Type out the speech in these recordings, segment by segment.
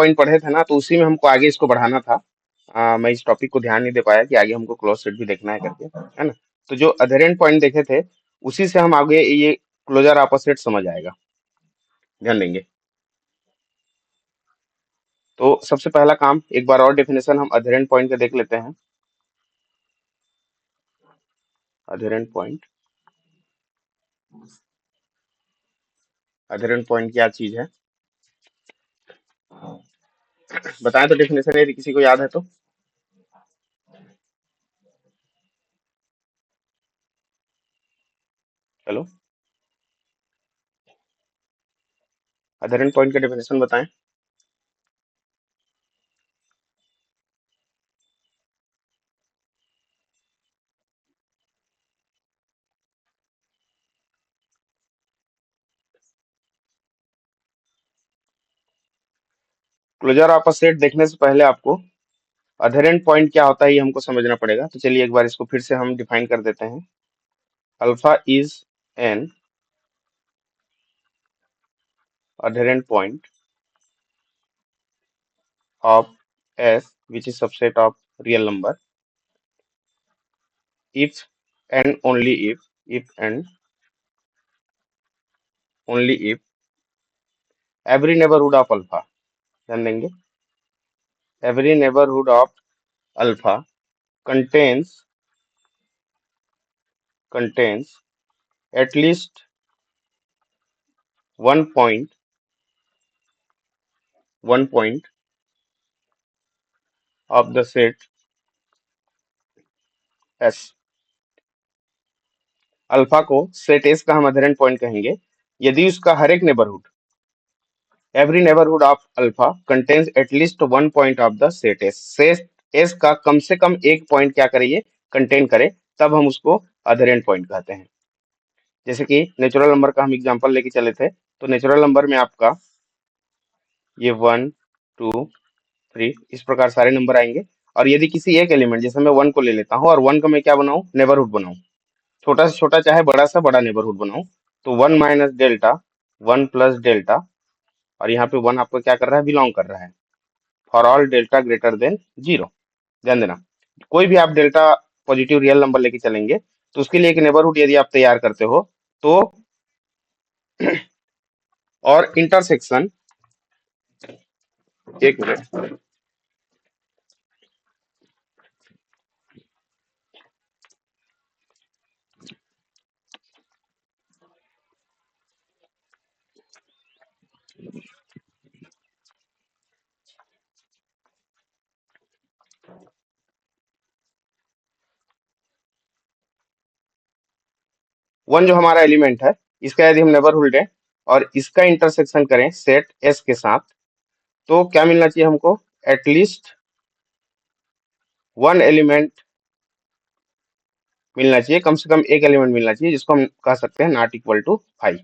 Point पढ़े थे ना, तो उसी में हमको आगे इसको बढ़ाना था। मैं इस टॉपिक को ध्यान नहीं दे पाया कि आगे हमको क्लोज सेट भी देखना है करके, है ना। तो जो अधेरेंट पॉइंट देखे थे उसी से हम आगे ये क्लोजर ऑपोजिट समझ आएगा, ध्यान देंगे। तो सबसे पहला काम, एक बार और डेफिनेशन हम अधेरेंट पॉइंट का देख लेते हैं। अधेरेंट पॉइंट, अधेरेंट पॉइंट क्या चीज है बताएं तो डेफिनेशन, यदि किसी को याद है तो। चलो, अधेरेंट पॉइंट का डेफिनेशन बताएं। क्लोजर ऑपोजिट देखने से पहले आपको अधेरेंट पॉइंट क्या होता है ये हमको समझना पड़ेगा। तो चलिए एक बार इसको फिर से हम डिफाइन कर देते हैं। Alpha is an adherent point of S which is subset of real number if and only if and only if every neighborhood of alpha, ध्यान देंगे, every neighborhood of alpha contains at least one point of the set S। Alpha को set S का हम adherent point कहेंगे यदि उसका हर एक neighbourhood, every neighbourhood of alpha contains at least one point of the set S. Set S का कम से कम एक पॉइंट क्या करिए, कंटेन करे, तब हम उसको अधेरेंट पॉइंट कहते हैं। जैसे कि नेचुरल नंबर का हम एग्जांपल लेके चले थे, तो नेचुरल नंबर में आपका ये 1 2 3 इस प्रकार सारे नंबर आएंगे, और यदि किसी एक एलिमेंट, जैसे मैं 1 को ले लेता हूँ और 1 का मैं क्या बनाऊं, नेबरहुड बनाऊं, छोटा से छोटा चाहे बड़ा सा बड़ा नेबरहुड बनाऊं, तो 1 माइनस डेल्टा 1 प्लस डेल्टा, और यहाँ पे 1 आपको क्या कर रहा है, बिलोंग कर रहा है, for all delta greater than 0। ध्यान देना, कोई भी आप डेल्टा पॉजिटिव रियल नंबर लेके चलेंगे तो उसके लिए एक नेबरहुड यदि आप तैयार करते हो तो, और इंटरसेक्शन, एक मिनट, वन जो हमारा एलिमेंट है इसका यदि हम नेबरहुड लें और इसका इंटरसेक्शन करें सेट एस के साथ, तो क्या मिलना चाहिए हमको, एटलीस्ट वन एलिमेंट मिलना चाहिए, कम से कम एक एलिमेंट मिलना चाहिए, जिसको हम कह सकते हैं नॉट इक्वल टू 5,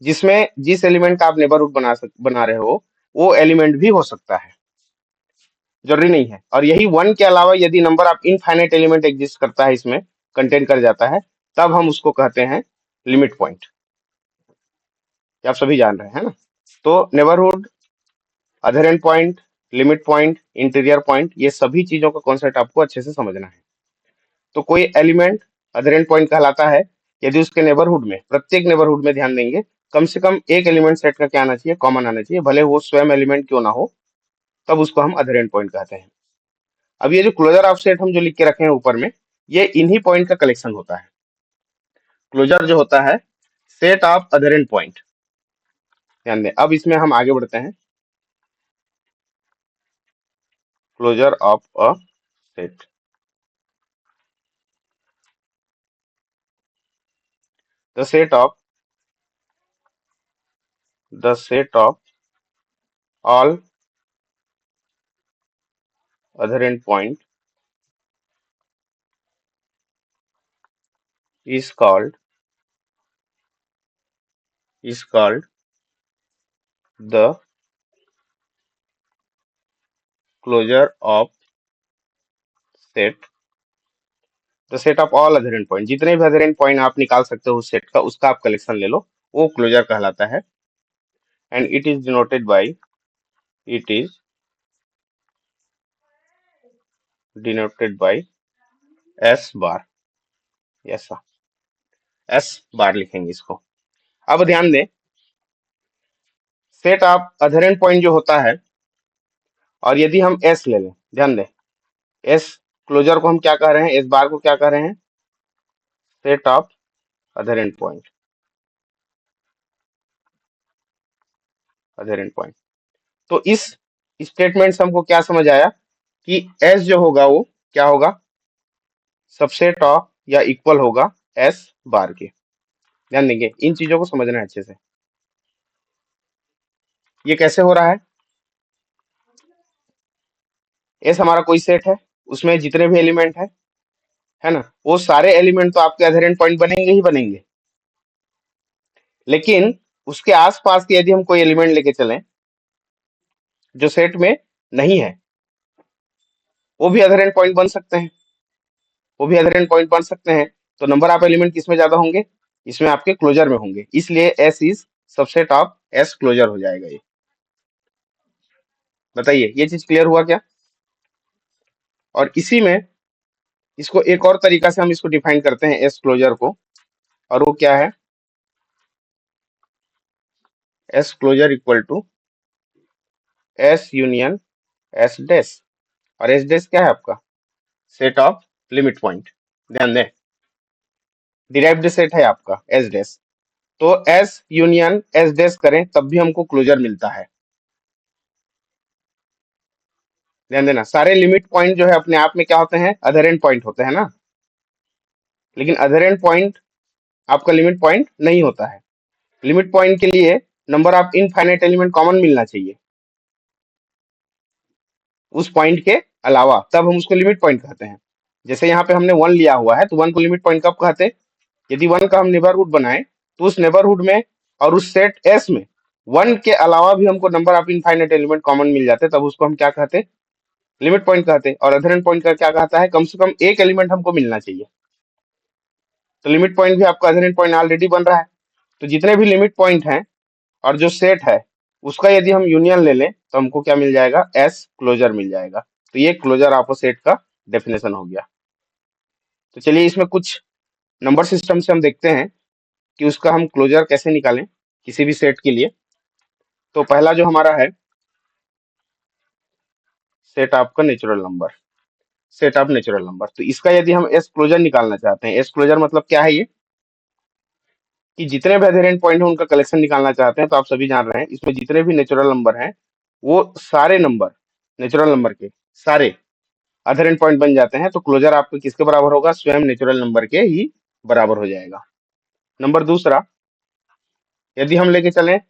जिसमें जिस एलिमेंट का आप नेबरहुड बना रहे हो वो एलिमेंट भी हो सकता है, जरूरी नहीं है। और यही वन के अलावा यदि number of infinite element exist करता है, इसमें कंटेन कर जाता है, तब हम उसको कहते हैं लिमिट पॉइंट। आप सभी जान रहे हैं ना। तो neighbourhood, adherent point, limit point, interior point, ये सभी चीजों का कॉन्सेप्ट आपको अच्छे से समझना है। तो कोई एलिमेंट अधेरेंट पॉइंट कहलाता है यदि उसके नेबरहुड में, प्रत्येक नेबरहुड में ध्यान देंगे, कम से कम एक एलिमेंट सेट का क्या आना चाहिए, कॉमन आना चाहिए, भले वो स्वयं एलिमेंट क्यों ना हो, तब उसको हम अधेरेंट पॉइंट कहते हैं। अब ये जो क्लोजर ऑफ सेट हम जो लिख के रखे हैं ऊपर में, ये इन्हीं पॉइंट का कलेक्शन होता है। क्लोजर जो होता है सेट ऑफ अधेरेंट पॉइंट, ध्यान दें। अब इसमें हम आगे बढ़ते हैं, closure of a set, the set of all adherent point is called the closure of set। The set of all adherent point, जितने भी adherent point आप निकाल सकते हो उस सेट का, उसका आप कलेक्शन ले लो, वो क्लोजर कहलाता है। And it is denoted by it is denoted by s bar। ऐसा s बार लिखेंगे इसको। अब ध्यान दें, सेट ऑफ अधेरेंट पॉइंट जो होता है, और यदि हम s ले लें, ध्यान दें, s क्लोजर को हम क्या कह रहे हैं, s बार को क्या कह रहे हैं, set of adherent point. Adherent point, तो इस स्टेटमेंट से हमको क्या समझ आया कि s जो होगा वो क्या होगा, सबसेट ऑफ या इक्वल होगा s बार के। ध्यान देंगे, इन चीजों को समझना है अच्छे से। ये कैसे हो रहा है, s हमारा कोई सेट है, उसमें जितने भी एलिमेंट है ना, वो सारे एलिमेंट तो आपके अधेरेंट पॉइंट बनेंगे ही बनेंगे, लेकिन उसके आसपास के यदि हम कोई एलिमेंट लेके चलें जो सेट में नहीं है, वो भी अधेरेंट पॉइंट बन सकते हैं, वो भी अधेरेंट पॉइंट बन सकते हैं। तो नंबर ऑफ एलिमेंट किसमें ज्यादा होंगे, इसमें आपके क्लोजर में होंगे, इसलिए s is subset of s closure हो जाएगा ये। बताइए, ये चीज क्लियर हुआ क्या। और इसी में इसको एक और तरीका से हम इसको डिफाइन करते हैं s क्लोजर को, और वो क्या है, s closure equal to s union s dash. और s डैश क्या है आपका, सेट ऑफ लिमिट पॉइंट। ध्यान दें, डिराइव्ड सेट है आपका s डैश, तो s यूनियन s डैश करें तब भी हमको क्लोजर मिलता है। ध्यान देना, सारे लिमिट पॉइंट जो है अपने आप में क्या होते हैं, अधेरेंट पॉइंट होते हैं ना, लेकिन अधेरेंट पॉइंट आपका लिमिट पॉइंट नहीं होता है। लिमिट पॉइंट के लिए number of infinite element common मिलना चाहिए उस पॉइंट के अलावा, तब हम उसको लिमिट पॉइंट कहते हैं। जैसे यहाँ पे हमने 1 लिया हुआ है, तो 1 को लिमिट पॉइंट कब कहते हैं, यदि 1 का हम नेबरहुड बनाए तो उस नेबरहुड में और उस सेट S में 1 के अलावा भी हमको number of infinite element common मिल जाते हैं, तब उसको हम क्या कहते हैं, लिमिट पॉइंट कहते हैं। और अधेरेंट पॉइंट का क्या कहता है, कम से कम एक एलिमेंट हमको मिलना चाहिए। तो लिमिट पॉइंट भी आपका अधेरेंट पॉइंट ऑलरेडी बन रहा है। तो जितने भी लिमिट पॉइंट हैं और जो सेट है उसका यदि हम यूनियन ले लें तो हमको क्या मिल जाएगा, एस क्लोजर मिल जाएगा। तो ये क्लोजर ऑफ अ सेट का डेफिनेशन हो गया। तो चलिए इसमें कुछ नंबर सिस्टम से हम देखते हैं कि उसका हम क्लोजर कैसे निकालें किसी भी सेट के लिए। तो पहला जो हमारा है, सेट ऑफ का natural number, set of natural number. तो इसका यदि हम एस क्लोजर निकालना चाहते हैं, एस क्लोजर मतलब क्या है, ये कि जितने भी अधेरेंट पॉइंट है उनका कलेक्शन निकालना चाहते हैं, तो आप सभी जान रहे हैं इसमें जितने भी नेचुरल नंबर हैं वो सारे नंबर नेचुरल नंबर के सारे अधेरेंट पॉइंट बन जाते हैं। तो क्लोजर आपको किसके बराबर होगा, स्वयं नेचुरल नंबर के ही बराबर हो जाएगा। नंबर दूसरा, यदि हम लेके चलें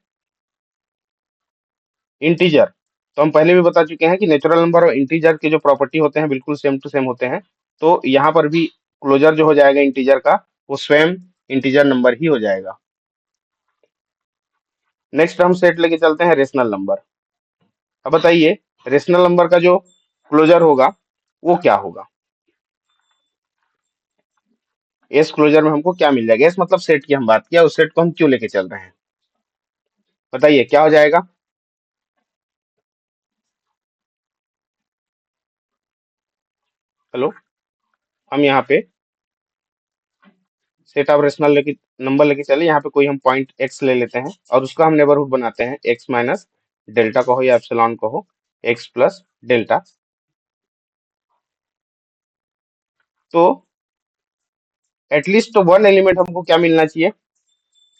इंटीजर, तो हम पहले भी बता चुके हैं कि नेचुरल नंबर और इंटीजर के जो प्रॉपर्टी होते हैं बिल्कुल सेम टू सेम होते हैं। तो यहाँ पर भी क्लोजर जो हो जाएगा इंटीजर का, वो स्वयं इंटीजर नंबर ही हो जाएगा। नेक्स्ट हम सेट लेके चलते हैं रेशनल नंबर। अब बताइए, रेशनल नंबर का जो क्लोजर होगा वो क्या होगा, एस क्लोजर में हमको क्या मिल जाएगा। एस मतलब सेट की हम बात किया, उस सेट को हम क्यों लेके चल रहे हैं, बताइए क्या हो जाएगा। हेलो, हम यहाँ पे सेट ऑफ रेशनल लेके नंबर लेके चले, यहाँ पे कोई हम पॉइंट एक्स ले लेते हैं और उसका हम नेबरहुड बनाते हैं, एक्स माइनस डेल्टा कहो या एप्सिलॉन कहो, एक्स प्लस डेल्टा। तो एटलीस्ट तो वन एलिमेंट हमको क्या मिलना चाहिए,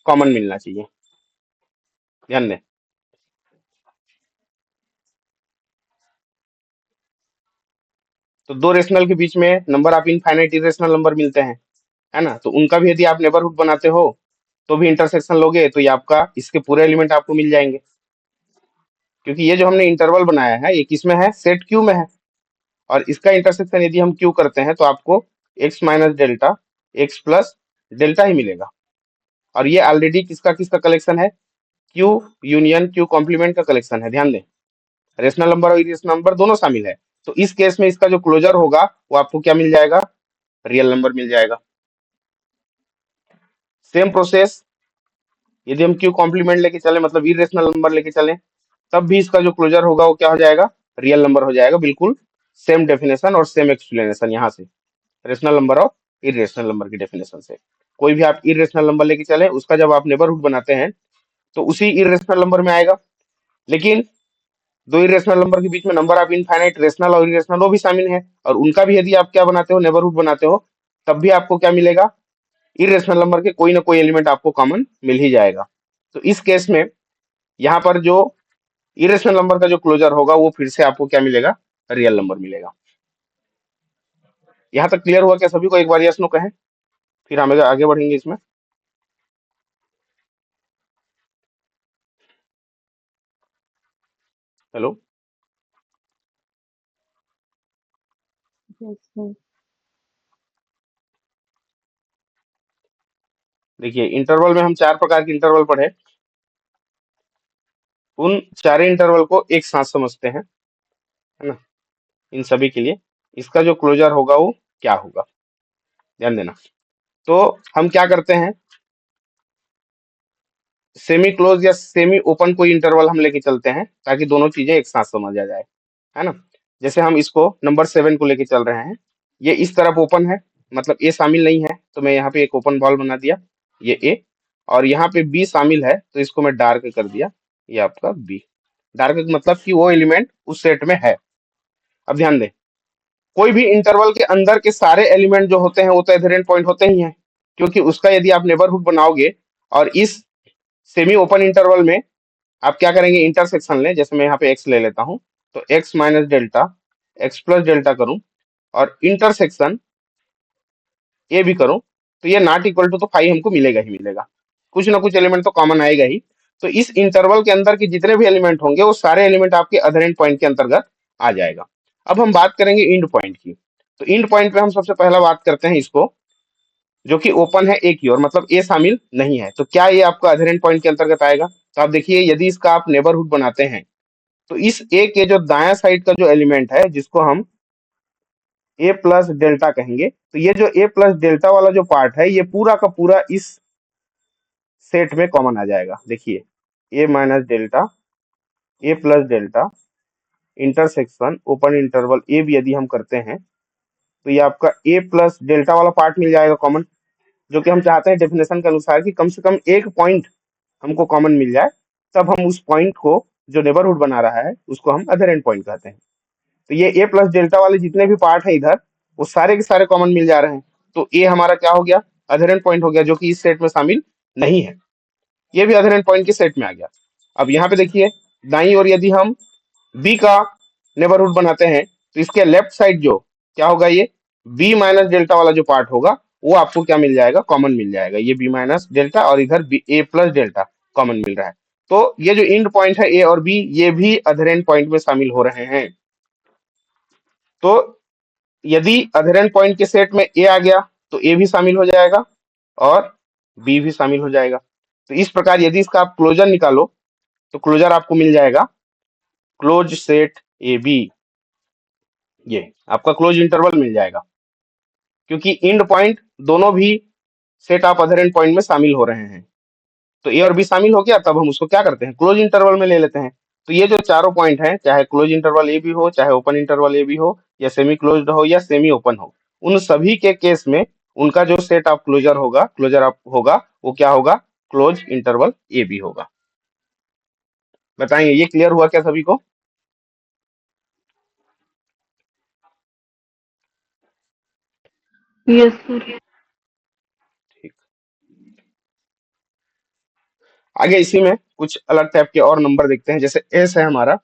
कॉमन मिलना चाहिए। ध्यान दें, तो दो रेशनल के बीच में number of infinite irrational number मिलते हैं, है ना, तो उनका भी यदि आप नेबरहुड बनाते हो तो भी इंटरसेक्शन लोगे तो ये आपका इसके पूरे एलिमेंट आपको मिल जाएंगे। क्योंकि ये जो हमने इंटरवल बनाया है ये किसमें है, सेट क्यू में है, और इसका इंटरसेक्शन यदि हम क्यू करते हैं तो आपको x minus delta x plus delta ही मिलेगा। और ये ऑलरेडी किसका किसका कलेक्शन है, क्यू यूनियन क्यू कॉम्प्लीमेंट का कलेक्शन है। ध्यान दें, रेशनल नंबर और इरेशनल नंबर दोनों शामिल है। तो इस केस में इसका जो क्लोजर होगा वो आपको क्या मिल जाएगा, रियल नंबर मिल जाएगा। सेम प्रोसेस यदि हम क्यू कॉम्प्लीमेंट लेके चले, मतलब इरेशनल नंबर लेके चले, तब भी इसका जो क्लोजर होगा वो क्या हो जाएगा, रियल नंबर हो जाएगा। बिल्कुल सेम डेफिनेशन और सेम एक्सप्लेनेशन यहाँ से, रेशनल नंबर और इरेशनल नंबर की डेफिनेशन से। कोई भी आप इरेशनल नंबर लेके चले, उसका जब आप नेबरहुड बनाते हैं तो उसी इरेशनल नंबर में आएगा। लेकिन दो इरेशनल नंबर के बीच में नंबर ऑफ इनफाइनाइट रेशनल और इरेशनल वो भी शामिल है, और उनका भी यदि आप क्या बनाते हो, नेबरहुड बनाते हो, तब भी आपको क्या मिलेगा, इरेशनल नंबर के कोई ना कोई एलिमेंट आपको कॉमन मिल ही जाएगा। तो इस केस में यहाँ पर जो इरेशनल नंबर का जो क्लोजर होगा वो फिर से आपको क्या मिलेगा, रियल नंबर मिलेगा। यहाँ तक क्लियर हुआ क्या सभी को? एक बार यस नो कहें, फिर हम आगे बढ़ेंगे इसमें। Hello, Yes, sir. देखिए इंटरवल में हम 4 प्रकार के इंटरवल पढ़े, उन चारे इंटरवल को एक साथ समझते हैं, है ना। इन सभी के लिए इसका जो क्लोजर होगा वो क्या होगा, ध्यान देना। तो हम क्या करते हैं, सेमी क्लोज या सेमी ओपन कोई इंटरवल हम लेके चलते हैं ताकि दोनों चीजें एक साथ समझ आ जाए, है ना। जैसे हम इसको नंबर 7 को लेके चल रहे हैं, ये इस तरफ ओपन है, मतलब ए शामिल नहीं है, तो मैं यहाँ पे एक ओपन बॉल बना दिया, ये ए, और यहाँ पे बी शामिल है तो इसको मैं डार्क कर दिया, ये आपका बी। डार्क मतलब कि वो एलिमेंट उस सेट में है। अब ध्यान दें, कोई भी इंटरवल के अंदर के सारे एलिमेंट जो होते हैं वो तो एडहेरेंट पॉइंट होते ही हैं, क्योंकि उसका यदि आप नेबरहुड बनाओगे और इस सेमी ओपन इंटरवल में आप क्या करेंगे, इंटरसेक्शन लें। जैसे मैं यहाँ पे एक्स ले लेता हूँ, तो x minus delta, x plus delta करूं और इंटरसेक्शन ए भी करूं, तो ये नॉट इक्वल टू तो फाइव हमको मिलेगा ही मिलेगा, कुछ ना कुछ एलिमेंट तो कॉमन आएगा ही। तो इस इंटरवल के अंदर के जितने भी एलिमेंट होंगे वो सारे एलिमेंट आपके अधरेंट पॉइंट के अंतर्गत आ जाएगा। अब हम बात करेंगे इंड पॉइंट की। तो इंड पॉइंट पे हम सबसे पहला बात करते हैं इसको, जो कि ओपन है ए की ओर, मतलब ए शामिल नहीं है, तो क्या ये आपका अधरेंट पॉइंट के अंतर्गत आएगा? तो आप देखिए, यदि इसका आप नेबरहुड बनाते हैं तो इस ए के जो दाया साइड का जो एलिमेंट है जिसको हम ए प्लस डेल्टा कहेंगे, तो ये जो ए प्लस डेल्टा वाला जो पार्ट है ये पूरा का पूरा इस सेट में कॉमन आ जाएगा। देखिए, a minus delta, A plus delta, intersection open interval a भी यदि हम करते हैं तो ये आपका ए प्लस डेल्टा वाला पार्ट मिल जाएगा कॉमन, जो कि हम चाहते हैं डेफिनेशन के अनुसार कि कम से कम एक पॉइंट हमको कॉमन मिल जाए, तब हम उस पॉइंट को जो नेबरहुड बना रहा है उसको हम अदर एंड पॉइंट कहते हैं। तो ये ए प्लस डेल्टा वाले जितने भी पार्ट है इधर, वो सारे के सारे कॉमन मिल जा रहे हैं, तो ए हमारा क्या हो गया, अधरेंट पॉइंट हो गया, जो कि इस सेट में शामिल नहीं है। ये भी अधरेंट पॉइंट के सेट में आ गया। अब यहाँ पे देखिए, दाई ओर यदि हम बी का नेबरहुड बनाते हैं तो इसके लेफ्ट साइड जो क्या होगा, ये बी माइनस डेल्टा वाला जो पार्ट होगा वो आपको क्या मिल जाएगा, कॉमन मिल जाएगा। ये बी माइनस डेल्टा और इधर ए प्लस डेल्टा कॉमन मिल रहा है। तो ये जो इंड पॉइंट है ए और बी, ये भी अधरेंट पॉइंट में शामिल हो रहे हैं। तो यदि अधेरेंट पॉइंट के सेट में ए आ गया तो ए भी शामिल हो जाएगा और बी भी शामिल हो जाएगा। तो इस प्रकार यदि इसका आप क्लोजर निकालो तो क्लोजर आपको मिल जाएगा क्लोज सेट ए बी, ये आपका क्लोज इंटरवल मिल जाएगा, क्योंकि इंड पॉइंट दोनों भी सेट ऑफ अधेरेंट पॉइंट में शामिल हो रहे हैं। तो ए और बी शामिल हो गया, तब हम उसको क्या करते हैं, क्लोज इंटरवल में ले लेते हैं। तो ये जो चारों पॉइंट हैं, चाहे क्लोज इंटरवल ए भी हो, चाहे ओपन इंटरवल ए भी हो, या सेमी क्लोज्ड हो या सेमी ओपन हो, उन सभी के केस में उनका जो सेट ऑफ क्लोजर होगा, क्लोजर ऑफ होगा, वो क्या होगा, क्लोज इंटरवल ए बी होगा। बताएंगे, ये क्लियर हुआ क्या सभी को? Yes, sir. ठीक। आगे इसी में कुछ अलग टाइप के और नंबर देखते हैं। जैसे एस है हमारा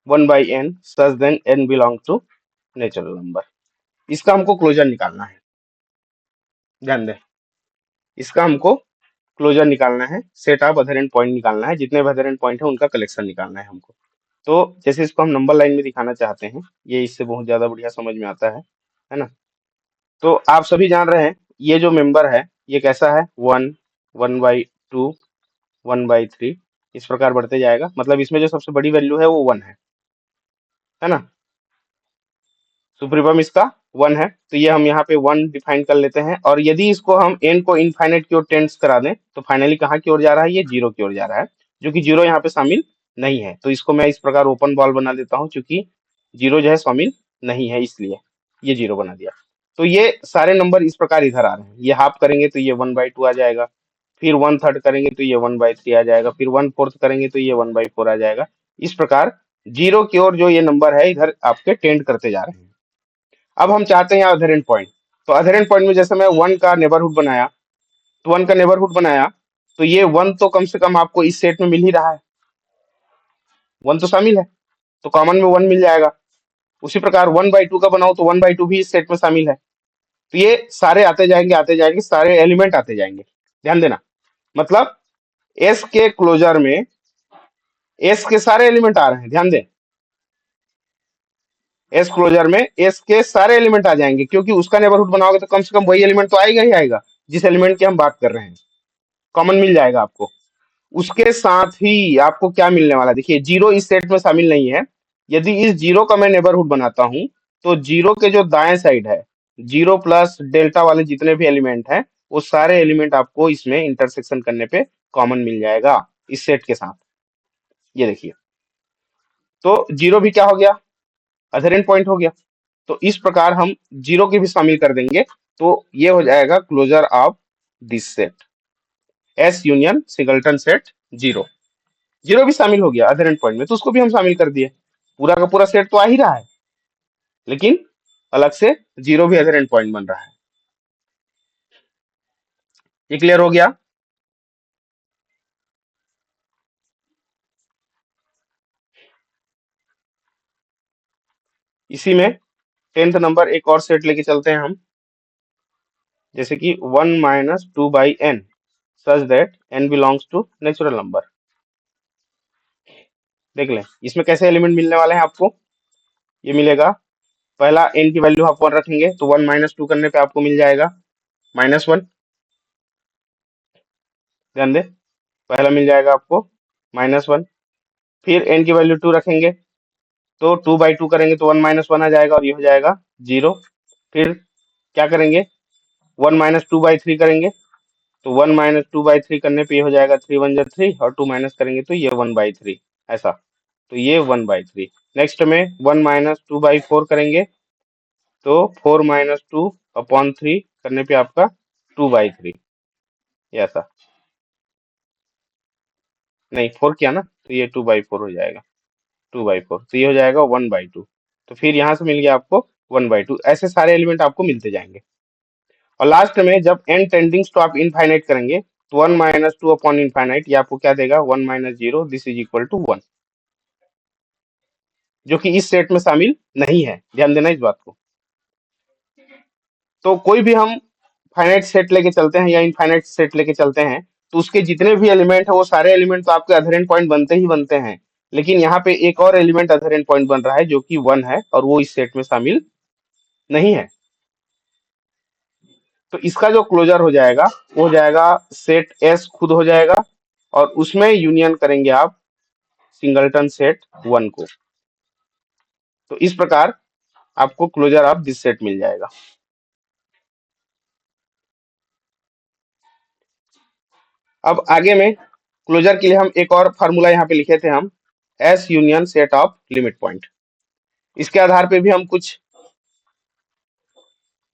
1/n, such then n belong to natural number. इसका हमको क्लोजर निकालना है, ध्यान दें, इसका हमको क्लोजर निकालना है, सेट ऑफ अधेरेंट पॉइंट निकालना है, जितने भी अधेरेंट पॉइंट है उनका कलेक्शन निकालना है हमको। तो जैसे इसको हम नंबर लाइन में दिखाना चाहते हैं, ये इससे बहुत ज्यादा बढ़िया समझ में आता है ना। तो आप सभी जान रहे हैं ये जो मेंबर है ये कैसा है, 1, 1/2, 1/3, इस प्रकार बढ़ते जाएगा। मतलब इसमें जो सबसे बड़ी वैल्यू है वो 1 है ना। सुप्रीमम इसका 1 है, तो ये हम यहाँ पे 1 डिफाइन कर लेते हैं। और यदि इसको हम n को इनफाइनाइट की ओर टेंड्स करा दें तो फाइनली कहाँ की ओर जा रहा है, ये 0 की ओर जा रहा है, जो कि जीरो यहाँ पे शामिल नहीं है। तो इसको मैं इस प्रकार ओपन बॉल बना देता हूँ, क्योंकि जीरो जो है शामिल नहीं है, इसलिए ये जीरो बना दिया। तो ये सारे नंबर इस प्रकार इधर आ रहे हैं। ये हाफ करेंगे तो ये 1/2 आ जाएगा, फिर 1/3 करेंगे तो ये 1/3 आ जाएगा, फिर 1/4 करेंगे तो ये 1/4 आ जाएगा। इस प्रकार जीरो की ओर जो ये नंबर है इधर आपके टेंड करते जा रहे हैं। अब हम चाहते हैं अधर एंड पॉइंट। तो अधर एंड पॉइंट में जैसे मैं वन का नेबरहुड बनाया, तो वन का नेबरहुड बनाया, तो ये वन तो कम से कम आपको इस सेट में मिल ही रहा है, वन तो शामिल है, तो कॉमन में वन मिल जाएगा। उसी प्रकार 1/2 का बनाओ तो 1/2 भी इस सेट में शामिल है। तो ये सारे आते जाएंगे, सारे एलिमेंट आते जाएंगे। ध्यान देना, मतलब एस के क्लोजर में एस के सारे एलिमेंट आ रहे हैं। ध्यान दें, एस क्लोजर में एस के सारे एलिमेंट आ जाएंगे, क्योंकि उसका नेबरहुड बनाओगे तो कम से कम वही एलिमेंट तो आएगा ही आएगा जिस एलिमेंट की हम बात कर रहे हैं। कॉमन मिल जाएगा आपको। उसके साथ ही आपको क्या मिलने वाला है? देखिए, जीरो इस सेट में शामिल नहीं है। यदि इस जीरो का मैं नेबरहुड बनाता हूं, तो जीरो के जो दाएं साइड है, जीरो प्लस डेल्टा वाले जितने भी एलिमेंट हैं, वो सारे एलिमेंट आपको इसमें इंटरसेक्शन करने पे कॉमन मिल जाएगा इस सेट के साथ। ये देखिए, तो जीरो भी क्या हो गया? अदर एंड पॉइंट हो गया। तो इस प्रकार हम जीरो की भी शामिल कर देंगे, तो ये हो जाएगा closure of this set, S union singleton set zero. Zero भी शामिल हो गया अदर एंड पॉइंट में, तो उसको भी हम शामिल कर दिए। पूरा का पूरा सेट तो आ ही रहा है, लेकिन अलग से जीरो भी अदर एंड पॉइंट बन रहा है। ये क्लियर हो गया? इसी में 10th नंबर एक और सेट लेके चलते हैं हम, जैसे कि 1 - 2/n such that n belongs to natural number. देख लें इसमें कैसे एलिमेंट मिलने वाले हैं आपको। ये मिलेगा, पहला n की वैल्यू आप 1 रखेंगे, तो 1 - 2 करने पे आपको मिल जाएगा -1। ध्यान दें, पहला मिल जाएगा आपको -1। फिर n की वैल्यू 2 रखेंगे, तो 2/2 करेंगे तो 1 - 1 आ जाएगा और ये हो जाएगा 0। फिर क्या करेंगे? 1 - 2/3 करेंगे, तो 1 - 2/3 करने पे ये हो जाएगा 3 × 1 = 3, और 2 माइनस करेंगे तो ये 1/3 ऐसा। तो ये 1/3। नेक्स्ट में 1 - 2/4 करेंगे, तो 4 - 2/3 करने पे आपका 2/3 ऐसा। नहीं, 4 किया ना, तो ये 2/4 हो जाएगा, 2/4, तो ये हो जाएगा 1/2। तो फिर यहाँ से मिल गया आपको 1/2। ऐसे सारे एलिमेंट आपको मिलते जाएंगे, और लास्ट में जब n टेंडिंग्स टू आप इनफाइनाइट करेंगे, तो 1 - 2/इनफाइनाइट ये आपको क्या देगा? 1 - 0 दिस इज इक्वल टू 1, जो कि इस सेट में शामिल नहीं है। ध्यान देना इस बात को। तो कोई भी हम फाइनाइट सेट लेके चलते हैं या इनफाइनाइट सेट लेके चलते हैं, तो उसके जितने भी एलिमेंट है वो सारे एलिमेंट तो आपके अधर एंड पॉइंट बनते ही बनते हैं। लेकिन यहाँ पे एक और एलिमेंट अधर एंड पॉइंट बन रहा है जो कि 1 है, और वो इस सेट में शामिल नहीं है। तो इसका जो क्लोजर हो जाएगा वो हो जाएगा सेट एस खुद हो जाएगा, और उसमें यूनियन करेंगे आप सिंगलटन सेट 1 को। तो इस प्रकार आपको क्लोजर ऑफ दिस सेट मिल जाएगा। अब आगे में क्लोजर के लिए हम एक और फार्मूला यहाँ पे लिखे थे हम, S union set of limit point. इसके आधार पे भी हम कुछ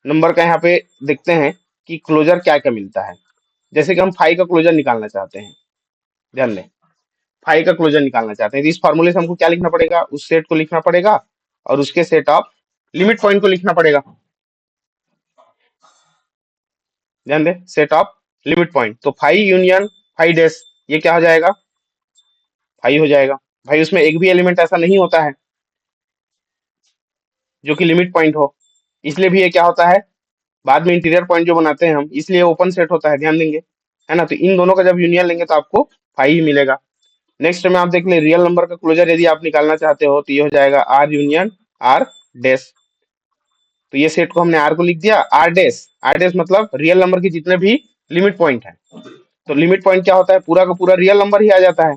नंबर का यहाँ पे देखते हैं कि क्लोजर क्या क्या मिलता है। जैसे कि हम 5 का क्लोजर निकालना चाहते हैं। ध्यान दें, 5 का क्लोजर निकालना चाहते हैं, तो इस फॉर्मूले से हमको क्या लिखना पड़ेगा? उस सेट को लिखना पड़ेगा, और उसके सेट ऑफ लिमिट पॉइंट को लिखना पड़ेगा। ध्यान दें, सेट ऑफ लिमिट पॉइंट, तो 5 यूनियन 5 डैश, ये क्या हो जाएगा? 5 हो जाएगा। भाई उसमें एक भी एलिमेंट ऐसा नहीं होता है जो कि लिमिट पॉइंट हो, इसलिए भी ये क्या होता है, बाद में इंटीरियर पॉइंट जो बनाते हैं हम, इसलिए ओपन सेट होता है। ध्यान देंगे, है ना। तो इन दोनों का जब यूनियन लेंगे तो आपको 5 ही मिलेगा। नेक्स्ट में आप देख ले, रियल नंबर का क्लोजर यदि आप निकालना चाहते हो, तो ये हो जाएगा आर यूनियन आर डैश। तो ये सेट को हमने आर को लिख दिया, आर डैश, आर डैश मतलब रियल नंबर के जितने भी लिमिट पॉइंट है। तो लिमिट पॉइंट क्या होता है? पूरा का पूरा रियल नंबर ही आ जाता है,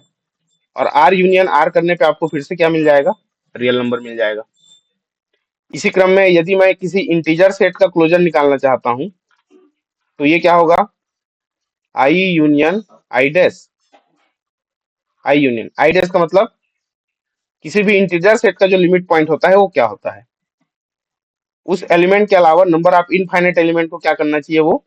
और आर यूनियन आर करने पे आपको फिर से क्या मिल जाएगा? रियल नंबर मिल जाएगा। इसी क्रम में यदि मैं किसी इंटीजर सेट का क्लोजर निकालना चाहता हूं, तो ये क्या होगा? I union I dash. I union, I dash का मतलब किसी भी इंटीजर सेट का जो लिमिट पॉइंट होता है वो क्या होता है, उस एलिमेंट के अलावा नंबर ऑफ इनफाइनाइट एलिमेंट को क्या करना चाहिए, वो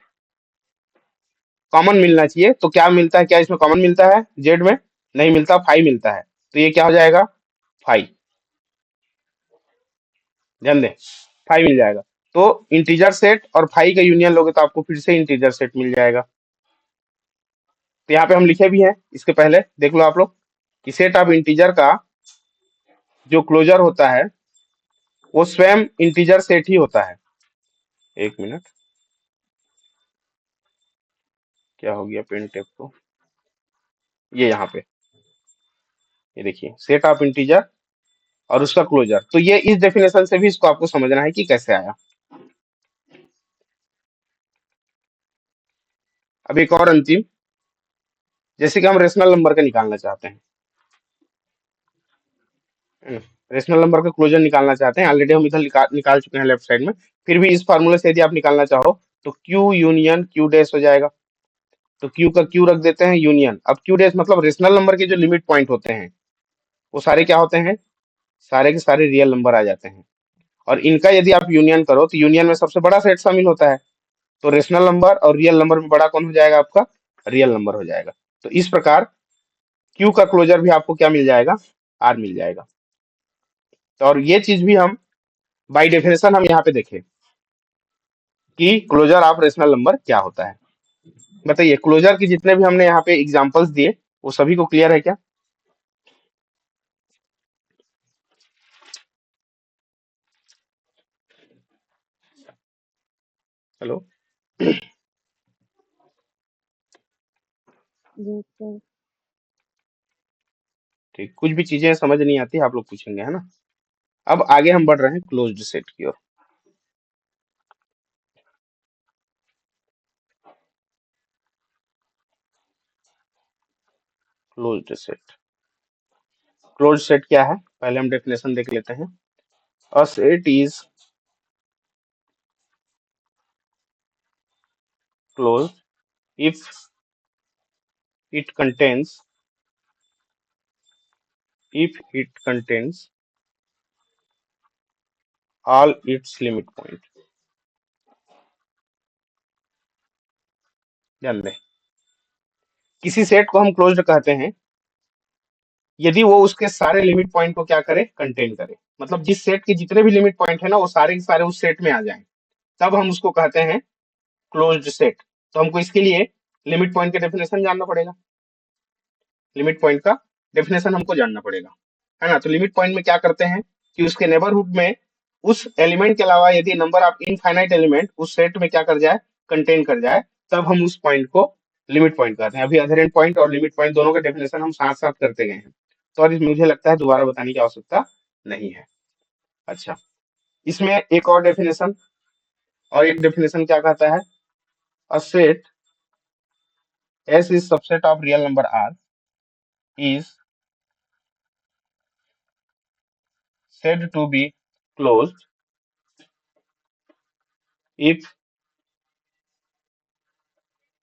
कॉमन मिलना चाहिए। तो क्या मिलता है, क्या इसमें कॉमन मिलता है, जेड में नहीं मिलता, 5 मिलता है, तो ये क्या हो जाएगा 5, ध्यान दें 5 मिल जाएगा। तो इंटीजर सेट और 5 का यूनियन लोगे तो आपको फिर से इंटीजर सेट मिल जाएगा। तो यहाँ पे हम लिखे भी हैं, इसके पहले देख लो आप लोग कि सेट ऑफ इंटीजर का जो क्लोजर होता है वो स्वयं इंटीजर सेट ही होता है। एक मिनट, क्या हो गया पेन टेप को, ये यहाँ पे ये देखिए सेट ऑफ इंटीजर और उसका क्लोजर। तो ये इस डेफिनेशन से भी इसको आपको समझना है कि कैसे आया। अब एक और अंतिम, जैसे कि हम रेशनल नंबर का निकालना चाहते हैं, रेशनल नंबर का क्लोजर निकालना चाहते हैं, ऑलरेडी हम इधर निकाल चुके हैं लेफ्ट साइड में, फिर भी इस फार्मूले से यदि आप निकालना चाहो तो क्यू यूनियन क्यू डैश हो जाएगा। तो क्यू का क्यू रख देते हैं, यूनियन, अब क्यू डैश मतलब रेशनल नंबर के जो लिमिट पॉइंट होते हैं वो सारे क्या होते हैं, सारे के सारे रियल नंबर आ जाते हैं। और इनका यदि आप यूनियन करो तो यूनियन में सबसे बड़ा सेट शामिल होता है, तो रेशनल नंबर और रियल नंबर में बड़ा कौन हो जाएगा, आपका रियल नंबर हो जाएगा। तो इस प्रकार क्यू का क्लोजर भी आपको क्या मिल जाएगा, आर मिल जाएगा। तो और ये चीज भी हम बाय डेफिनेशन हम यहाँ पे देखें कि क्लोजर ऑफ रेशनल नंबर क्या होता है। बताइए क्लोजर की जितने भी हमने यहाँ पे एग्जांपल्स दिए वो सभी को क्लियर है क्या? Hello, yes sir. ठीक, कुछ भी चीजें समझ नहीं आती आप लोग पूछेंगे, है ना। अब आगे हम बढ़ रहे हैं क्लोज्ड सेट की ओर। क्लोज्ड सेट, क्लोज्ड सेट क्या है, पहले हम डेफिनेशन देख लेते हैं। A set is closed if it contains if it contains all its limit point। ध्यान दें, किसी सेट को हम क्लोज्ड कहते हैं यदि वो उसके सारे लिमिट पॉइंट को क्या करे, कंटेन करे, मतलब जिस सेट के जितने भी लिमिट पॉइंट है ना वो सारे के सारे उस सेट में आ जाएं, तब हम उसको कहते हैं क्लोज्ड सेट। तो हमको इसके लिए लिमिट पॉइंट का डेफिनेशन जानना पड़ेगा, लिमिट पॉइंट का डेफिनेशन हमको जानना पड़ेगा, है ना। तो लिमिट पॉइंट में क्या करते हैं कि उसके नेबरहुड में उस एलिमेंट के अलावा यदि नंबर ऑफ इनफाइनाइट एलिमेंट उस सेट में क्या कर जाए, कंटेन कर जाए, तब हम उस पॉइंट को लिमिट पॉइंट कहते हैं। अभी अधेरेंट पॉइंट और लिमिट पॉइंट दोनों का डेफिनेशन हम साथ साथ करते गए हैं, तो और मुझे लगता है दोबारा बताने की आवश्यकता नहीं है। अच्छा, इसमें एक और डेफिनेशन, और एक डेफिनेशन क्या कहता है, a set S is subset of real number R is said to be closed if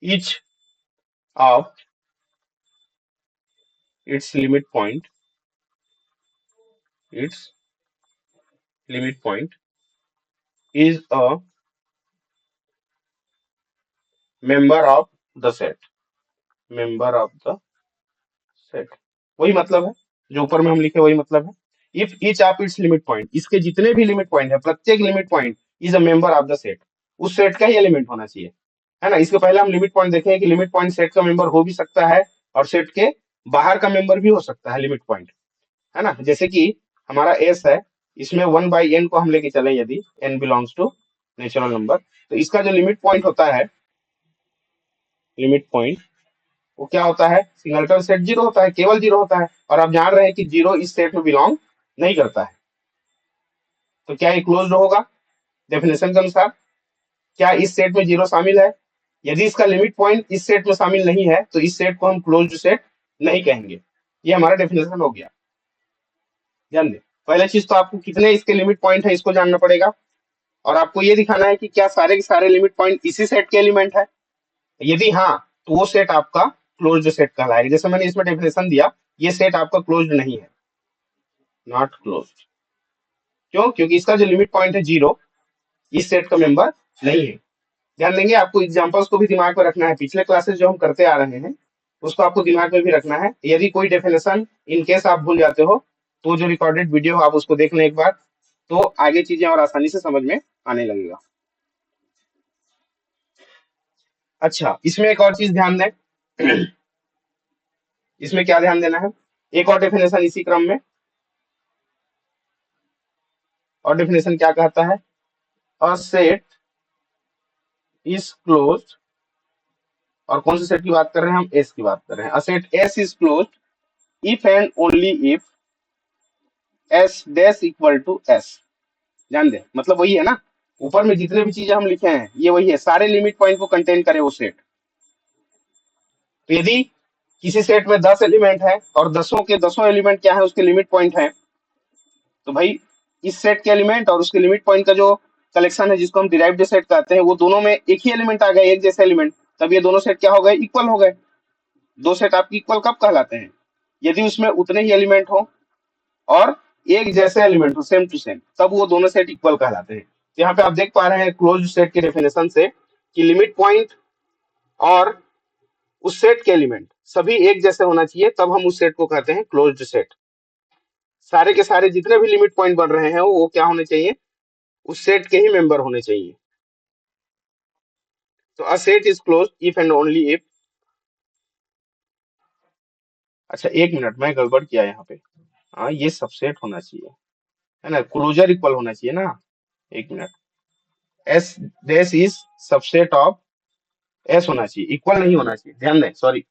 each of its limit point its limit point is a member of the set, member of the set। वही मतलब है जो ऊपर में हम लिखे, वही मतलब है। If each of its limit point, इसके जितने भी लिमिट पॉइंट है, प्रत्येक limit point is a member of the set, उस सेट का ही एलिमेंट होना चाहिए, है ना। इसके पहले हम लिमिट पॉइंट देखें कि लिमिट पॉइंट सेट का मेंबर हो भी सकता है और सेट के बाहर का मेंबर भी हो सकता है लिमिट पॉइंट, है ना। जैसे कि हमारा एस है, इसमें 1/n को हम लेके चले, यदि n belongs to natural number, तो इसका जो लिमिट पॉइंट होता है, लिमिट पॉइंट वो क्या होता है, सिंगलटन सेट जीरो होता है, केवल जीरो होता है। और आप जान रहे हैं कि जीरो इस सेट में बिलोंग नहीं करता है, तो क्या ये क्लोज्ड होगा डेफिनेशन के अनुसार, क्या इस सेट में जीरो शामिल है, यदि इसका लिमिट पॉइंट इस सेट में शामिल नहीं है तो इस सेट को हम क्लोज्ड सेट नहीं कहेंगे। ये हमारा डेफिनेशन हो गया, ध्यान दें। पहले चीज तो आपको कितने इसके लिमिट पॉइंट है इसको जानना पड़ेगा, और आपको ये दिखाना है कि क्या सारे के सारे लिमिट पॉइंट इसी सेट के एलिमेंट है, यदि हाँ तो वो सेट आपका क्लोज्ड सेट कहलाएगा। जैसे मैंने इसमें डेफिनेशन दिया ये सेट आपका क्लोज्ड नहीं है, नॉट क्लोज्ड। क्यों? क्योंकि इसका जो लिमिट पॉइंट है 0, इस सेट का मेंबर नहीं है। ध्यान देंगे, आपको एग्जांपल्स को भी दिमाग में रखना है, पिछले क्लासेस जो हम करते आ रहे हैं उसको आपको दिमाग में भी रखना है। यदि कोई डेफिनेशन इन केस आप भूल जाते हो तो जो रिकॉर्डेड वीडियो आप उसको देख लें एक बार, तो आगे चीजें और आसानी से समझ में आने लगेगा। अच्छा, इसमें एक और चीज ध्यान दें। इसमें क्या ध्यान देना है, एक और डेफिनेशन इसी क्रम में, और डेफिनेशन क्या कहता है, अ सेट इज क्लोज्ड, और कौन से सेट की बात कर रहे हैं हम, एस की बात कर रहे हैं। A set S is closed if and only if S dash equal to S. ध्यान दें, मतलब वही है ना, ऊपर में जितने भी चीजें हम लिखे हैं ये वही है, सारे लिमिट पॉइंट को कंटेन करे वो सेट। तो यदि किसी सेट में 10 एलिमेंट है और दसों के दसों एलिमेंट क्या है, उसके लिमिट पॉइंट है, तो भाई इस सेट के एलिमेंट और उसके लिमिट पॉइंट का जो कलेक्शन है जिसको हम डिराइव्ड सेट कहते हैं, वो दोनों में एक ही एलिमेंट आ गए, एक जैसे एलिमेंट, तब ये दोनों सेट क्या हो गए, इक्वल हो गए। दो सेट आपकी इक्वल कब कहलाते हैं, यदि उसमें उतने ही एलिमेंट हो और एक जैसे एलिमेंट हो, सेम टू सेम, तब वो दोनों सेट इक्वल कहलाते हैं। तो यहाँ पे आप देख पा रहे हैं क्लोज सेट के डेफिनेशन से कि लिमिट पॉइंट और उस सेट के एलिमेंट सभी एक जैसे होना चाहिए, तब हम उस सेट को कहते हैं क्लोज्ड सेट। सारे के सारे जितने भी लिमिट पॉइंट बन रहे हैं वो क्या होने चाहिए, उस सेट के ही मेंबर होने चाहिए। तो a set is close if and only if. अच्छा एक मिनट, मैं गड़बड़ किया यहाँ पे, हाँ ये सबसेट होना चाहिए, है ना, क्लोजर इक्वल होना चाहिए ना। एक minute, S dash is subset of S होना चाहिए, इक्वल नहीं होना चाहिए, ध्यान दें, सॉरी।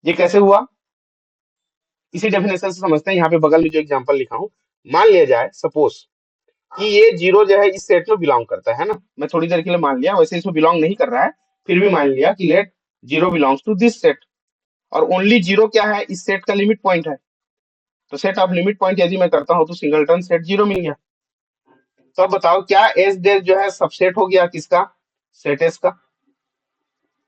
ये कैसे हुआ, इसी डेफिनेशन से समझते हैं। यहाँ पे बगल में जो एग्जांपल लिखा हूँ, मान लिया जाए सपोज कि ये जीरो जो है इस सेट में बिलोंग करता है ना, मैं थोड़ी देर के लिए मान लिया, वैसे इसमें बिलोंग नहीं कर रहा है, फिर भी मान लिया कि let zero belongs to this set, और ओनली जीरो क्या है, इस सेट का लिमिट पॉइंट है। तो सेट ऑफ लिमिट पॉइंट यदि मैं करता हूं तो सिंगलटन सेट जीरो मिल गया। तो अब बताओ क्या एस डेस जो है सबसेट हो गया किसका, सेट एस का,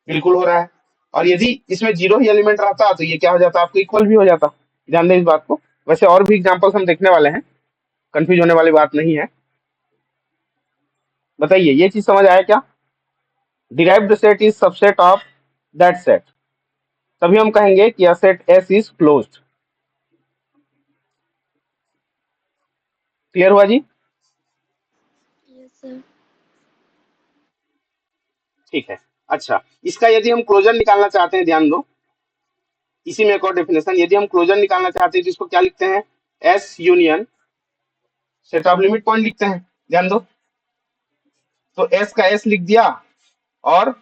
बिल्कुल हो रहा है। और यदि इसमें जीरो ही एलिमेंट रहता तो ये क्या हो जाता, आपको इक्वल भी हो जाता। ध्यान दें इस बात को, वैसे और भी एग्जांपल्स हम देखने वाले हैं, कंफ्यूज होने वाली बात नहीं है। बताइए ये चीज समझ आया क्या, derived set is subset of that set, तभी हम कहेंगे कि अ set S is closed. Clear हुआ जी, यस सर। ठीक है। अच्छा, इसका यदि हम क्लोजर निकालना चाहते हैं, ध्यान दो, इसी में एक और डेफिनेशन, यदि हम क्लोजर निकालना चाहते हैं तो इसको क्या लिखते हैं, S union set of limit point लिखते हैं। ध्यान दो, तो एस का एस लिख दिया और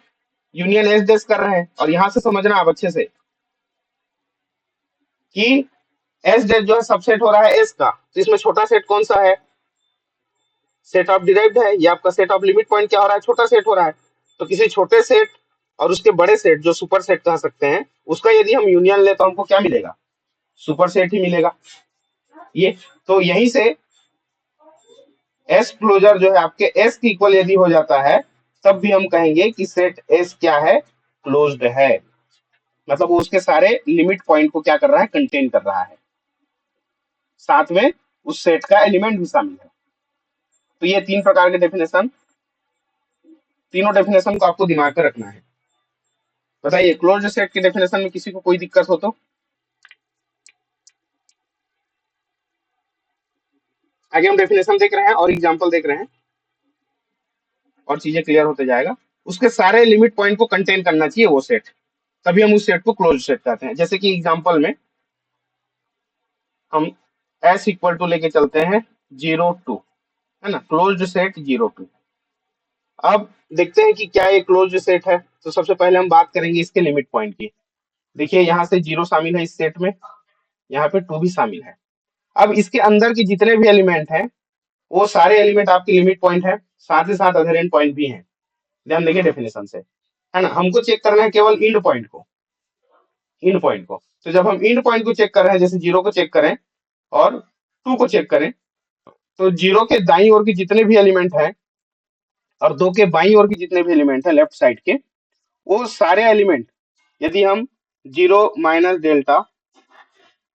यूनियन एस डेस कर रहे हैं, और यहां से समझना आप अच्छे से कि एस डेस जो है सबसेट हो रहा है एस का, तो इसमें छोटा सेट कौन सा है, सेट ऑफ डिराइव्ड है, ये आपका सेट ऑफ लिमिट पॉइंट क्या हो रहा है, छोटा सेट हो रहा है। तो किसी छोटे सेट और उसके बड़े सेट जो सुपर सेट कह सकते हैं, उसका यदि हम यूनियन ले तो हमको क्या मिलेगा, सुपर सेट ही मिलेगा। ये तो यहीं से एस क्लोजर जो है आपके एस की इक्वल यदि हो जाता है, तब भी हम कहेंगे कि सेट एस क्या है, क्लोज्ड है। मतलब वो उसके सारे लिमिट पॉइंट को क्या कर रहा है, कंटेन कर रहा है, साथ में उस सेट का एलिमेंट भी शामिल है। तो ये तीन प्रकार के डेफिनेशन, तीनों डेफिनेशन को आपको दिमाग में रखना है। बताइए क्लोज्ड सेट के डेफिनेशन में किसी को कोई दिक्कत हो तो, आगे हम डेफिनेशन देख रहे हैं और एग्जांपल देख रहे हैं और चीजें क्लियर होते जाएगा। उसके सारे लिमिट पॉइंट को कंटेन करना चाहिए वो सेट, तभी हम उस सेट को क्लोज सेट कहते हैं। जैसे कि एग्जांपल में हम एस इक्वल टू लेके चलते हैं 0 2, है ना, क्लोज्ड सेट 0 2। अब देखते हैं कि क्या ये क्लोज्ड सेट है। तो सबसे पहले हम बात करेंगे इसके लिमिट पॉइंट की। देखिए यहाँ से 0 शामिल है इस सेट में, यहाँ पे 2 भी शामिल है। अब इसके अंदर की जितने भी एलिमेंट हैं वो सारे एलिमेंट आपके लिमिट पॉइंट है, साथ ही साथ अदर एंड पॉइंट भी हैं। ध्यान देखिए डेफिनेशन से, है ना, हमको चेक करना है केवल इंड पॉइंट को, इंड पॉइंट को। तो जब हम इंड पॉइंट को चेक कर रहे हैं, जैसे 0 को चेक करें और 2 को चेक करें, तो 0 के दाईं ओर के जितने भी एलिमेंट हैं और 2 के बाईं ओर के जितने भी एलिमेंट हैं लेफ्ट साइड के, वो सारे एलिमेंट यदि हम 0 minus delta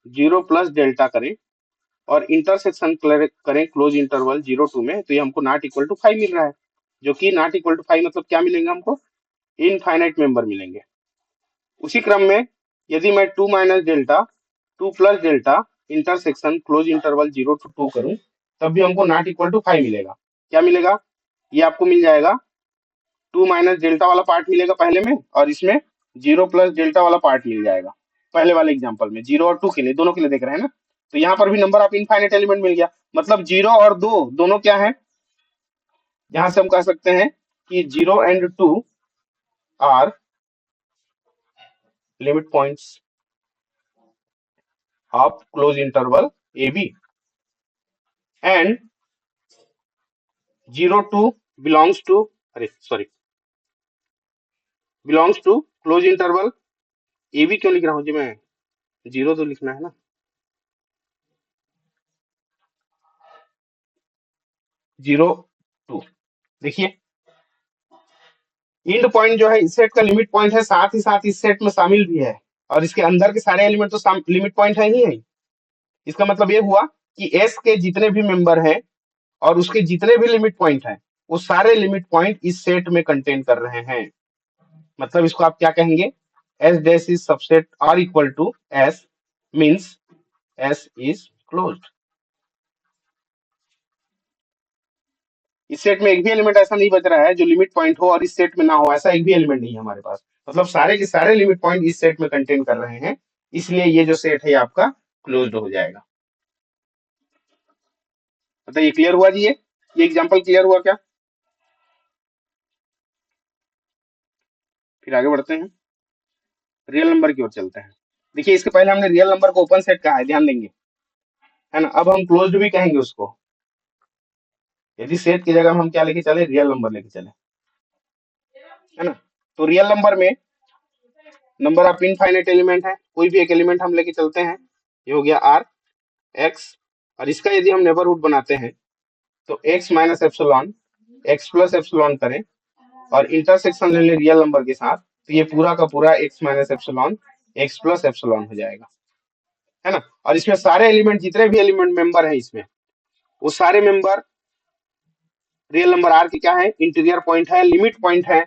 zero plus delta करें और इंटरसेक्शन करें क्लोज इंटरवल 0 2 में, तो ये हमको नॉट इक्वल टू 5 मिल रहा है। जो कि नॉट इक्वल टू 5 मतलब क्या मिलेंगे हमको? इनफाइनाइट मेंबर मिलेंगे। उसी क्रम में यदि मैं 2 minus delta 2 plus delta intersection close interval 0 to 2 करूं, तब भी हमको नॉट इक्वल टू 5 मिलेगा। क्या मिलेगा? ये आपको मिल जाएगा 2 माइनस डेल्टा वाला पार्ट मिलेगा पहले में, और इसमें 0 प्लस डेल्टा वाला पार्ट मिल जाएगा। पहले वाले एग्जांपल में 0 और 2 के लिए, दोनों के लिए देख रहे हैं ना। तो यहाँ पर भी नंबर ऑफ इनफाइनाइट एलिमेंट मिल गया, मतलब 0 और 2 दोनों क्या है? यहाँ से हम कह सकते हैं कि 0 and 2 are limit points of close interval A b, and 0 2 belongs to, अरे sorry, belongs to close interval A b. क्यों लिख रहा हूँ जी मैं? 0 तो लिखना है ना। 0 2, देखिए इंड पॉइंट जो है इस सेट का लिमिट पॉइंट है, साथ ही साथ इस सेट में शामिल भी है, और इसके अंदर के सारे एलिमेंट तो लिमिट पॉइंट है ही है। इसका मतलब ये हुआ कि एस के जितने भी मेंबर हैं और उसके जितने भी लिमिट पॉइंट हैं, वो सारे लिमिट पॉइंट इस सेट में कंटेन कर रहे हैं। मतलब इसको आप क्या कहेंगे? S dash is subset or equal to S, means S is closed. इस सेट में एक भी एलिमेंट ऐसा नहीं बच रहा है जो लिमिट पॉइंट हो और इस सेट में ना हो, ऐसा एक भी एलिमेंट नहीं है हमारे पास। मतलब सारे के सारे लिमिट पॉइंट इस सेट में कंटेन कर रहे हैं, इसलिए ये जो सेट है ये आपका क्लोज्ड हो जाएगा। बताइए क्लियर हुआ जी? ये एग्जांपल क्लियर हुआ क्या? फिर आगे बढ़ते हैं, रियल नंबर की ओर चलते हैं। देखिए इसके पहले हमने रियल नंबर को ओपन सेट कहा है, ध्यान देंगे, है ना। अब हम क्लोज्ड भी कहेंगे उसको। यदि सेट की जगह हम क्या लेके चले? रियल नंबर लेके चले, है ना। तो रियल नंबर में नंबर ऑफ इनफाइनाइट एलिमेंट है, कोई भी एक एलिमेंट हम लेके चलते हैं। ये हो गया आर एक्स, और इसका यदि हम नेबरहुड बनाते हैं तो x minus epsilon x plus epsilon करें और इंटरसेक्शन ले लें रियल नंबर के साथ, तो ये पूरा का पूरा x minus epsilon x plus epsilon हो जाएगा, है ना। और इसमें सारे एलिमेंट, जितने भी एलिमेंट मेंबर हैं इसमें, वो सारे मेंबर रियल नंबर आर के क्या है? इंटीरियर पॉइंट है, लिमिट पॉइंट है।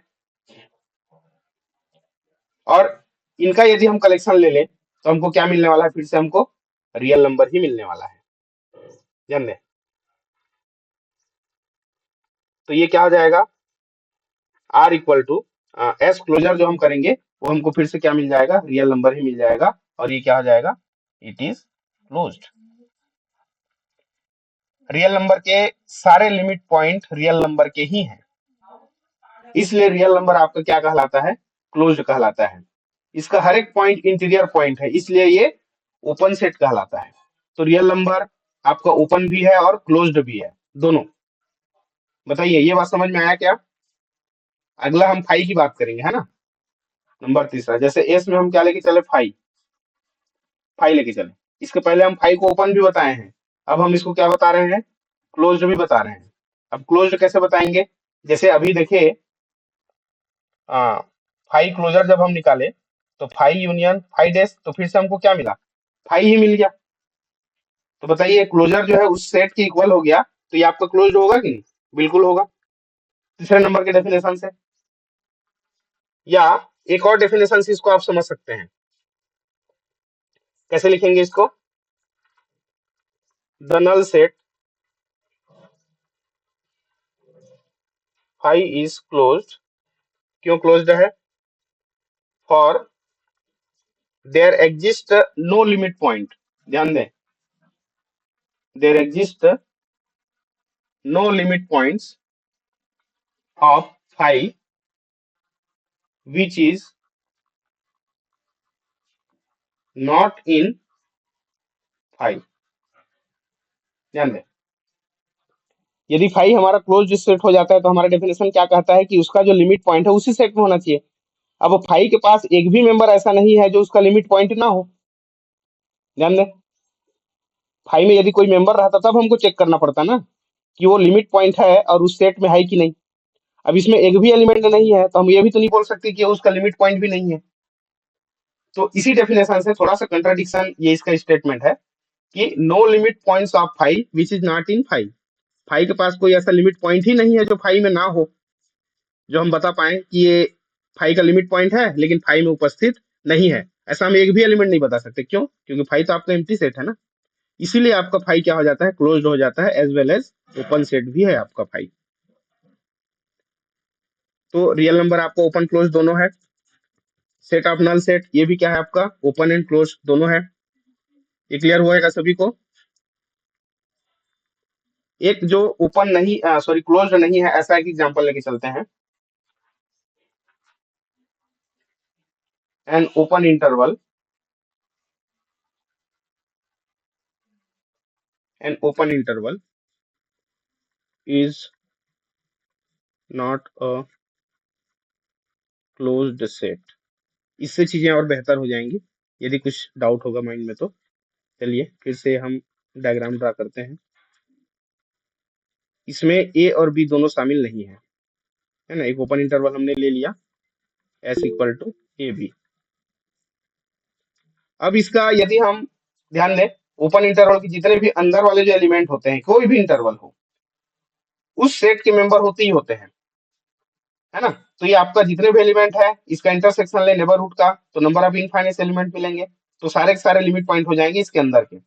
और इनका यदि हम कलेक्शन ले लें तो हमको क्या मिलने वाला है? फिर से हमको रियल नंबर ही मिलने वाला है, ध्यान दें। तो ये क्या हो जाएगा? R equal to S closure जो हम करेंगे वो हमको फिर से क्या मिल जाएगा? रियल नंबर ही मिल जाएगा, और ये क्या हो जाएगा? It is closed. Real number के सारे लिमिट पॉइंट रियल नंबर के ही हैं, इसलिए रियल नंबर आपका क्या कहलाता है? क्लोज्ड कहलाता है। इसका हर एक पॉइंट इंटीरियर पॉइंट है, इसलिए ये ओपन सेट कहलाता है। तो रियल नंबर आपका ओपन भी है और क्लोज्ड भी है, दोनों। बताइए ये बात समझ में आया क्या? अगला हम फाइव की बात करेंगे, है ना। नंबर तीसरा, जैसे एस में हम क्या लेके चले? फाइव, फाइव लेके चले। इसके पहले हम फाइव को ओपन भी बताए हैं, अब हम इसको क्या बता रहे हैं? क्लोज्ड भी बता रहे हैं। अब क्लोज्ड कैसे बताएंगे? जैसे अभी देखिए, फाइव क्लोजर जब हम निकाले तो फाइव यूनियन फाइव डैश, तो फिर से हमको क्या मिला? फाइव ही मिल गया। तो बताइए क्लोजर जो है उस सेट के इक्वल हो गया, तो ये आपका क्लोज्ड होगा कि नहीं? बिल्कुल होगा, तीसरे नंबर के डेफिनेशन से। या एक और डेफिनेशन से इसको आप समझ सकते हैं, कैसे लिखेंगे इसको? The null set phi is closed. क्यों क्लोज्ड है? For there exist no limit point, ध्यान दें, there exist no limit points of phi which is not in phi. ध्यान दें, यदि फाइव हमारा क्लोज सेट हो जाता है तो हमारा डेफिनेशन क्या कहता है कि उसका जो लिमिट पॉइंट है उसी सेट में होना चाहिए। अब फाइव के पास एक भी मेंबर ऐसा नहीं है जो उसका लिमिट पॉइंट ना हो। ध्यान दें, फाइव में यदि कोई मेंबर रहता तब हमको चेक करना पड़ता ना कि वो लिमिट पॉइंट है और उस सेट में है कि नहीं। अब इसमें एक भी एलिमेंट नहीं है, तो हम ये भी तो नहीं बोल सकते कि उसका लिमिट पॉइंट भी नहीं है। तो इसी डेफिनेशन से थोड़ा सा कंट्राडिक्शन ये इसका स्टेटमेंट है कि no limit points of phi which is not in phi. Phi के पास कोई ऐसा लिमिट पॉइंट ही नहीं है जो फाइव में ना हो, जो हम बता पाए कि ये फाइव का लिमिट पॉइंट है लेकिन फाइव में उपस्थित नहीं है। ऐसा हम एक भी एलिमेंट नहीं बता सकते, क्यों? क्योंकि फाइव तो आपका एम्प्टी सेट है ना, इसीलिए आपका फाइव क्या हो जाता है, क्लोज्ड हो जाता है, as well as open set भी है आपका फाइव। तो रियल नंबर आपका ओपन क्लोज दोनों है। सेट ऑफ नल सेट ये भी क्या है आपका, ओपन एंड क्लोज दोनों है। ये क्लियर हुआ सभी को? एक जो ओपन नहीं, सॉरी क्लोज्ड नहीं है, ऐसा एक एग्जांपल लेके चलते हैं। An open interval, an open interval is not a closed set. इससे चीजें और बेहतर हो जाएंगी। यदि कुछ डाउट होगा माइंड में तो चलिए फिर से हम डायग्राम ड्रा करते हैं। इसमें ए और बी दोनों शामिल नहीं है ना। एक ओपन इंटरवल हमने ले लिया, S equal to A B. अब इसका यदि हम ध्यान दें, ओपन इंटरवल के जितने भी अंदर वाले जो एलिमेंट होते हैं, कोई भी इंटरवल हो, उस सेट के मेंबर होते ही होते हैं, है ना। तो ये आपका जितने भी एलिमेंट है, इसका इंटरसेक्शन ले नेबरहुड का, तो नंबर ऑफ इनफाइनाइट एलिमेंट मिलेंगे, तो सारे के सारे लिमिट पॉइंट हो जाएंगे इसके अंदर के।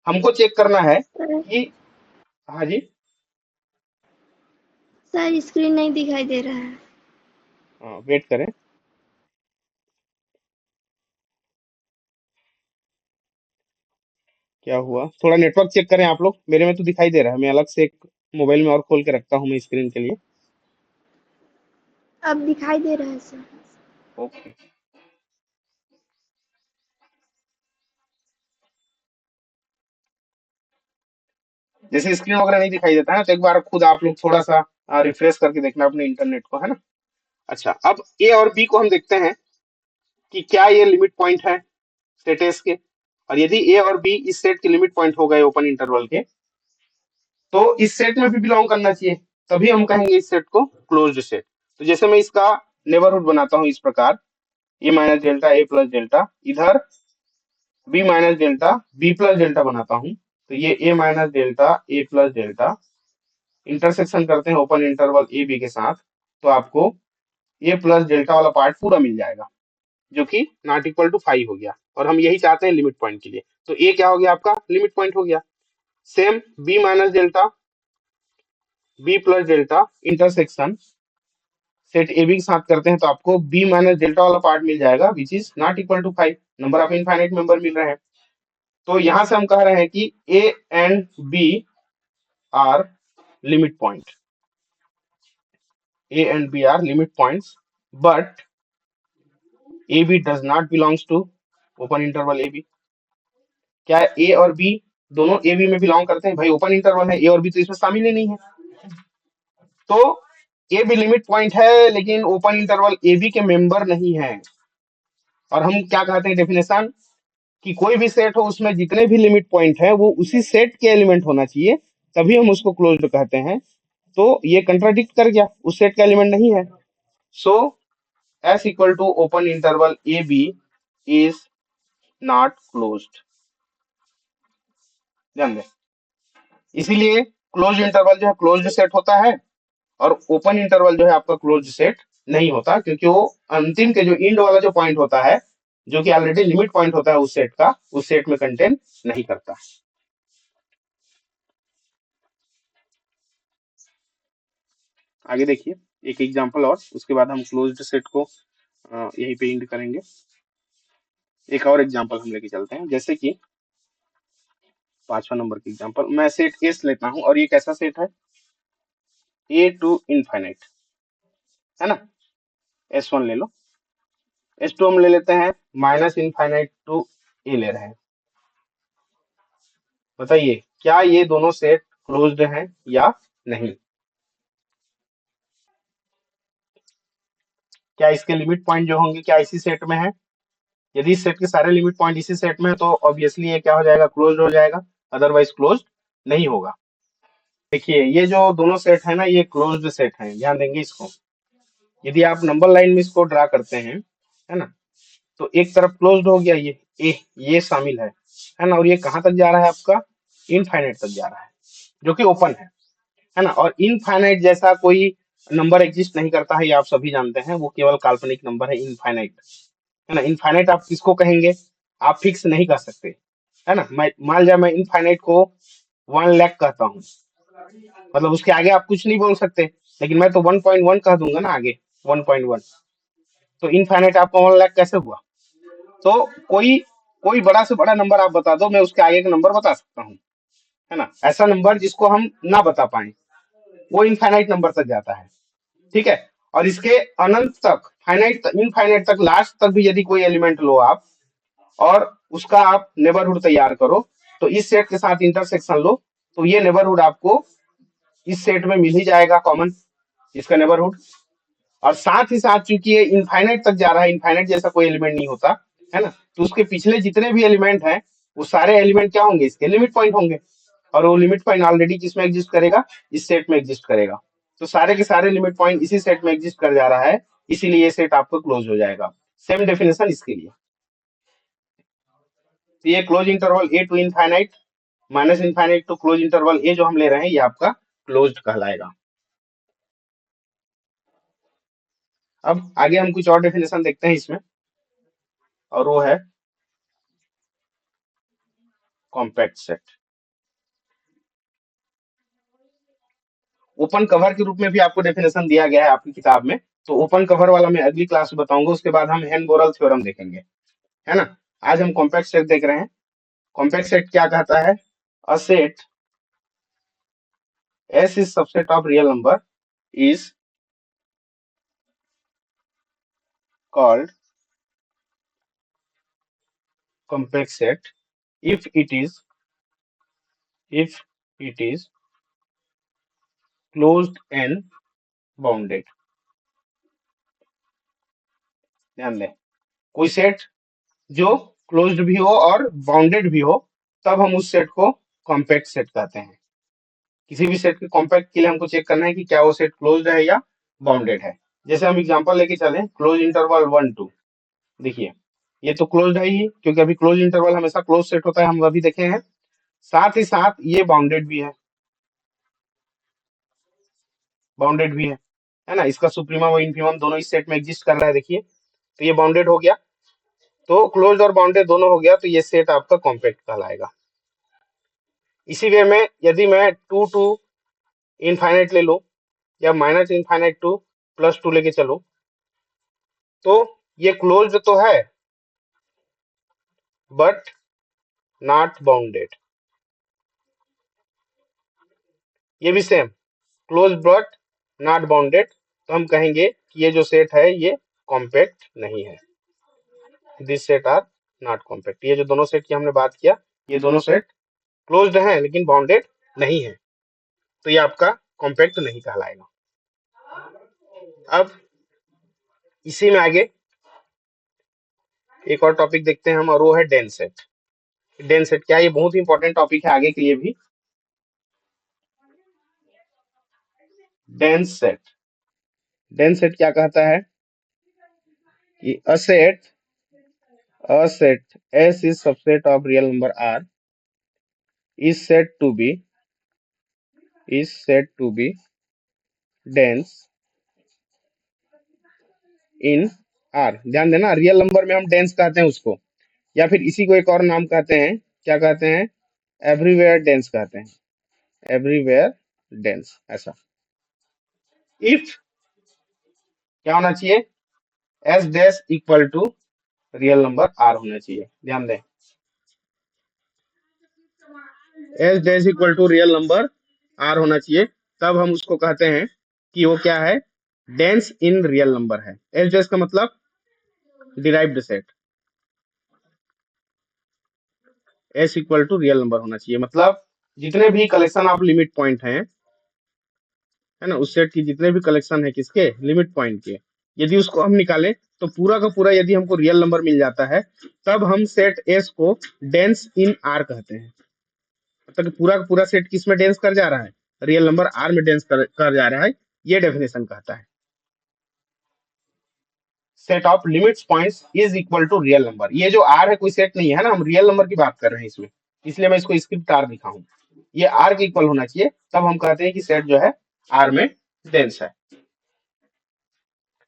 हमको चेक करना है सर कि, हाँ जी, सर स्क्रीन नहीं दिखाई दे रहा है। वेट करें। क्या हुआ, थोड़ा नेटवर्क चेक करें आप लोग। मेरे में तो दिखाई दे रहा है, मैं अलग से एक मोबाइल में और खोल के रखता हूँ मैं स्क्रीन के लिए। अब दिखाई दे रहा है सर। ओके, जैसे स्क्रीन वगैरह नहीं दिखाई देता है ना, तो एक बार खुद आप लोग थोड़ा सा रिफ्रेश करके देखना अपने इंटरनेट को, है ना। अच्छा, अब ए और बी को हम देखते हैं कि क्या ये लिमिट पॉइंट है सेट एस के। और यदि ए और बी इस सेट के लिमिट पॉइंट हो गए ओपन इंटरवल के, तो इस सेट में भी बिलोंग करना चाहिए, तभी हम कहेंगे इस सेट को क्लोज्ड सेट। तो जैसे मैं इसका नेबरहुड बनाता हूं इस प्रकार, A minus delta A plus delta, इधर B minus delta B plus delta बनाता हूं, तो ये A minus delta A plus delta intersection करते हैं ओपन इंटरवल ए बी के साथ, तो आपको ए प्लस डेल्टा वाला पार्ट पूरा मिल जाएगा, जो कि नॉट इक्वल टू फाइव हो गया। और हम यही चाहते हैं लिमिट पॉइंट के लिए, तो ए क्या हो गया आपका, लिमिट पॉइंट हो गया। Same b minus delta B plus delta intersection set a b के साथ करते हैं, तो आपको बी माइनस डेल्टा वाला पार्ट मिल जाएगा which is not equal to five. Number of infinite member मिल रहे हैं। तो यहां से हम कह रहे हैं कि A and B are limit point, A and B are limit points, but A B does not belongs to open interval A B. क्या ए और बी दोनों ए बी में बिलोंग करते हैं? भाई ओपन इंटरवल है, ए और बी तो इसमें शामिल ही नहीं है। तो ए भी लिमिट पॉइंट है, लेकिन ओपन इंटरवल ए बी के मेंबर नहीं है। और हम क्या कहते हैं डेफिनेशन, कि कोई भी सेट हो उसमें जितने भी लिमिट पॉइंट है वो उसी सेट के एलिमेंट होना चाहिए, तभी हम उसको क्लोज्ड कहते हैं। तो ये कंट्राडिक्ट कर गया, उस सेट का एलिमेंट नहीं है। So S equal to open interval A b is not closed. ध्यान दें, इसीलिए क्लोज इंटरवल जो है क्लोज्ड सेट होता है, और ओपन इंटरवल जो है आपका क्लोज्ड सेट नहीं होता, क्योंकि वो अंतिम के जो इंड वाला जो पॉइंट होता है, जो कि ऑलरेडी लिमिट पॉइंट होता है उस सेट का, उस सेट में कंटेन नहीं करता। आगे देखिए एक एग्जांपल, और उसके बाद हम क्लोज्ड सेट को यहीं पे इंड करेंगे। एक और एग्जांपल हम लेके चलते हैं, जैसे कि 5वां नंबर की एग्जांपल, मैं सेट एस लेता हूं, और ये कैसा सेट है, ए टू इनफाइनाइट, है ना। S1 ले लो, S2 हम ले लेते हैं माइनस इनफाइनाइट टू ए ले रहे हैं। बताइए क्या ये दोनों सेट क्लोज्ड हैं या नहीं? क्या इसके लिमिट पॉइंट जो होंगे क्या इसी सेट में है? यदि इस सेट के सारे लिमिट पॉइंट इसी सेट में है, तो ऑब्वियसली ये क्या हो जाएगा, क्लोज्ड हो जाएगा, अदरवाइज क्लोज्ड नहीं होगा। देखिए ये जो दोनों सेट है ना, ये क्लोज्ड सेट है, ध्यान देंगे इसको। यदि आप नंबर लाइन में इसको ड्रा करते हैं, है ना, तो एक तरफ क्लोज्ड हो गया ये शामिल है ना, और ये कहाँ तक जा रहा है आपका, इनफाइनाइट तक जा रहा है, जो कि ओपन है ना। और इनफाइनाइट जैसा कोई नंबर एग्जिस्ट नहीं करता है, ये आप सभी जानते हैं, वो केवल काल्पनिक नंबर है इनफाइनाइट, है ना। इनफाइनाइट आप किसको कहेंगे, आप फिक्स नहीं कर सकते, है ना। मैं मान लिया मैं इनफाइनाइट को 1 लाख कहता हूँ, मतलब उसके आगे आप कुछ नहीं बोल सकते, लेकिन मैं तो 1.1 कह दूंगा ना आगे, 1.1। तो इनफाइनाइट आपका 1 लाख कैसे हुआ। तो कोई कोई बड़ा से बड़ा नंबर आप बता दो, मैं उसके आगे का नंबर बता सकता हूँ, है ना। ऐसा नंबर जिसको हम ना बता पाए, वो इनफाइनाइट नंबर तक जाता है, ठीक है। और इसके अनंत तक, फाइनाइट इनफाइनाइट तक, लास्ट तक भी यदि कोई एलिमेंट लो आप, और उसका आप नेबरहुड तैयार करो, तो इस सेट के साथ इंटरसेक्शन लो, तो ये नेबरहुड आपको इस सेट में मिल ही जाएगा कॉमन, इसका नेबरहुड। और साथ ही साथ चूंकि ये इनफाइनाइट तक जा रहा है, इनफाइनाइट जैसा कोई एलिमेंट नहीं होता, है ना, तो उसके पिछले जितने भी एलिमेंट हैं, वो सारे एलिमेंट क्या होंगे, इसके लिमिट पॉइंट होंगे। और वो लिमिट पॉइंट ऑलरेडी किसमें एग्जिस्ट करेगा, इस सेट में एग्जिस्ट करेगा। तो सारे के सारे लिमिट पॉइंट इसी सेट में एग्जिस्ट कर जा रहा है, इसीलिए ये सेट आपको क्लोज हो जाएगा। सेम डेफिनेशन इसके लिए। तो ये close interval a to infinite minus infinite to close interval a जो हम ले रहे हैं, ये आपका क्लोज्ड कहलाएगा। अब आगे हम कुछ और डेफिनेशन देखते हैं इसमें, और वो है कॉम्पैक्ट सेट। ओपन कवर के रूप में भी आपको डेफिनेशन दिया गया है आपकी किताब में, तो ओपन कवर वाला मैं अगली क्लास में बताऊंगा, उसके बाद हम हेन बोरल थ्योरम देखेंगे, है ना। आज हम कॉम्पैक्ट सेट देख रहे हैं। कॉम्पैक्ट सेट क्या कहता है, a set S is subset of real number is called compact set if it is if it is closed and bounded। ध्यान दें, कोई सेट जो क्लोज्ड भी हो और बाउंडेड भी हो, तब हम उस सेट को कॉम्पैक्ट सेट कहते हैं। किसी भी सेट के कॉम्पैक्ट के लिए हमको चेक करना है कि क्या वो सेट क्लोज्ड है या बाउंडेड है। जैसे हम एग्जांपल लेके चलें, क्लोज इंटरवल 1 2, देखिए ये तो क्लोज्ड है ही, क्योंकि अभी क्लोज इंटरवल हमेशा क्लोज सेट होता है, हम अभी देखे हैं। साथ ही साथ ये बाउंडेड भी है, बाउंडेड भी है ना। इसका सुप्रीमम और इन्फिमम दोनों इस सेट में एग्जिस्ट कर रहा है, देखिए। तो ये बाउंडेड हो गया, तो क्लोज और बाउंडेड दोनों हो गया, तो ये सेट आपका कॉम्पैक्ट कहलाएगा। इसी वे में यदि मैं 2 टू इनफाइनाइट ले लूं, या माइनस इनफाइनाइट टू +2 लेके चलूं, तो ये क्लोज्ड तो है बट नॉट बाउंडेड। ये भी same, close but not bounded, तो हम कहेंगे कि ये जो सेट है ये कॉम्पैक्ट नहीं है, this set are not compact. ये जो दोनों सेट की हमने बात किया, ये दोनों सेट क्लोज्ड हैं लेकिन बाउंडेड नहीं है, तो ये आपका कॉम्पैक्ट नहीं कहलाएगा। अब इसी में आगे एक और टॉपिक देखते हैं हम, और वो है डेंस सेट। डेंस सेट क्या है, ये बहुत ही इंपॉर्टेंट टॉपिक है आगे के लिए भी। डेंस सेट, डेंस सेट क्या कहता है कि a set S is subset of real number R is said to be dense in R। ध्यान देना, रियल नंबर में हम डेंस कहते हैं उसको, या फिर इसी को एक और नाम कहते हैं, क्या कहते हैं, एवरीवेयर डेंस कहते हैं, एवरीवेयर डेंस। ऐसा इफ क्या होना चाहिए, S dash equal to real number R होना चाहिए। ध्यान दें, S dash equal to real number R होना चाहिए, तब हम उसको कहते हैं कि वो क्या है, डेंस इन रियल नंबर है। एस डैश का मतलब derived set, S equal to real number होना चाहिए, मतलब जितने भी कलेक्शन ऑफ लिमिट पॉइंट हैं, है ना, उस सेट की जितने भी कलेक्शन है किसके, लिमिट पॉइंट के, यदि उसको हम निकालें तो पूरा का पूरा यदि हमको रियल नंबर मिल जाता है, तब हम सेट एस को डेंस इन आर कहते हैं। मतलब कि पूरा का पूरा सेट किस में डेंस कर जा रहा है, रियल नंबर आर में डेंस कर जा रहा है, ये डेफिनेशन कहता है। Set of limits points is equal to real number. ये जो आर है कोई सेट नहीं है ना, हम रियल नंबर की बात कर रहे हैं इसमें, इसलिए मैं इसको स्क्रिप्ट आर लिखा हूं। ये आर के इक्वल होना चाहिए, तब हम कहते हैं कि सेट जो है आर में डेंस है।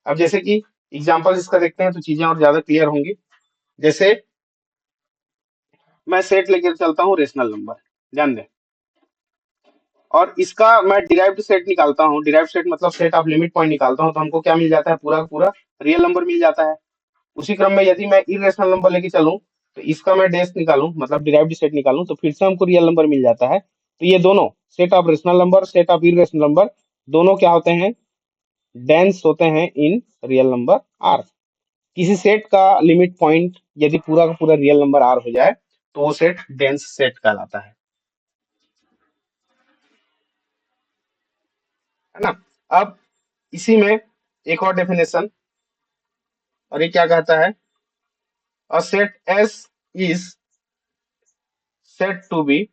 अब जैसे कि एग्जांपल इसका देखते हैं तो चीजें और ज्यादा क्लियर होंगी। जैसे मैं सेट लेकर चलता हूँ रेशनल नंबर, ध्यान दें, और इसका मैं डिराइव्ड सेट निकालता हूँ। डिराइव्ड सेट मतलब सेट ऑफ लिमिट पॉइंट निकालता हूँ, तो हमको क्या मिल जाता है, पूरा का पूरा रियल नंबर मिल जाता है। उसी क्रम में यदि मैं इरेशनल नंबर लेके चलूं, तो इसका मैं डैश निकालूं, मतलब डिराइव्ड सेट निकालूं, तो फिर से हमको रियल नंबर मिल जाता है। तो ये दोनों set of rational number, set of irrational number, दोनों क्या होते हैं, डेंस होते हैं इन रियल नंबर आर। किसी सेट का लिमिट पॉइंट यदि पूरा का पूरा रियल नंबर आर हो जाए, तो वो सेट डेंस सेट कहलाता है ना। अब इसी में एक और डेफिनेशन, और ये क्या कहता है, a set S is said to be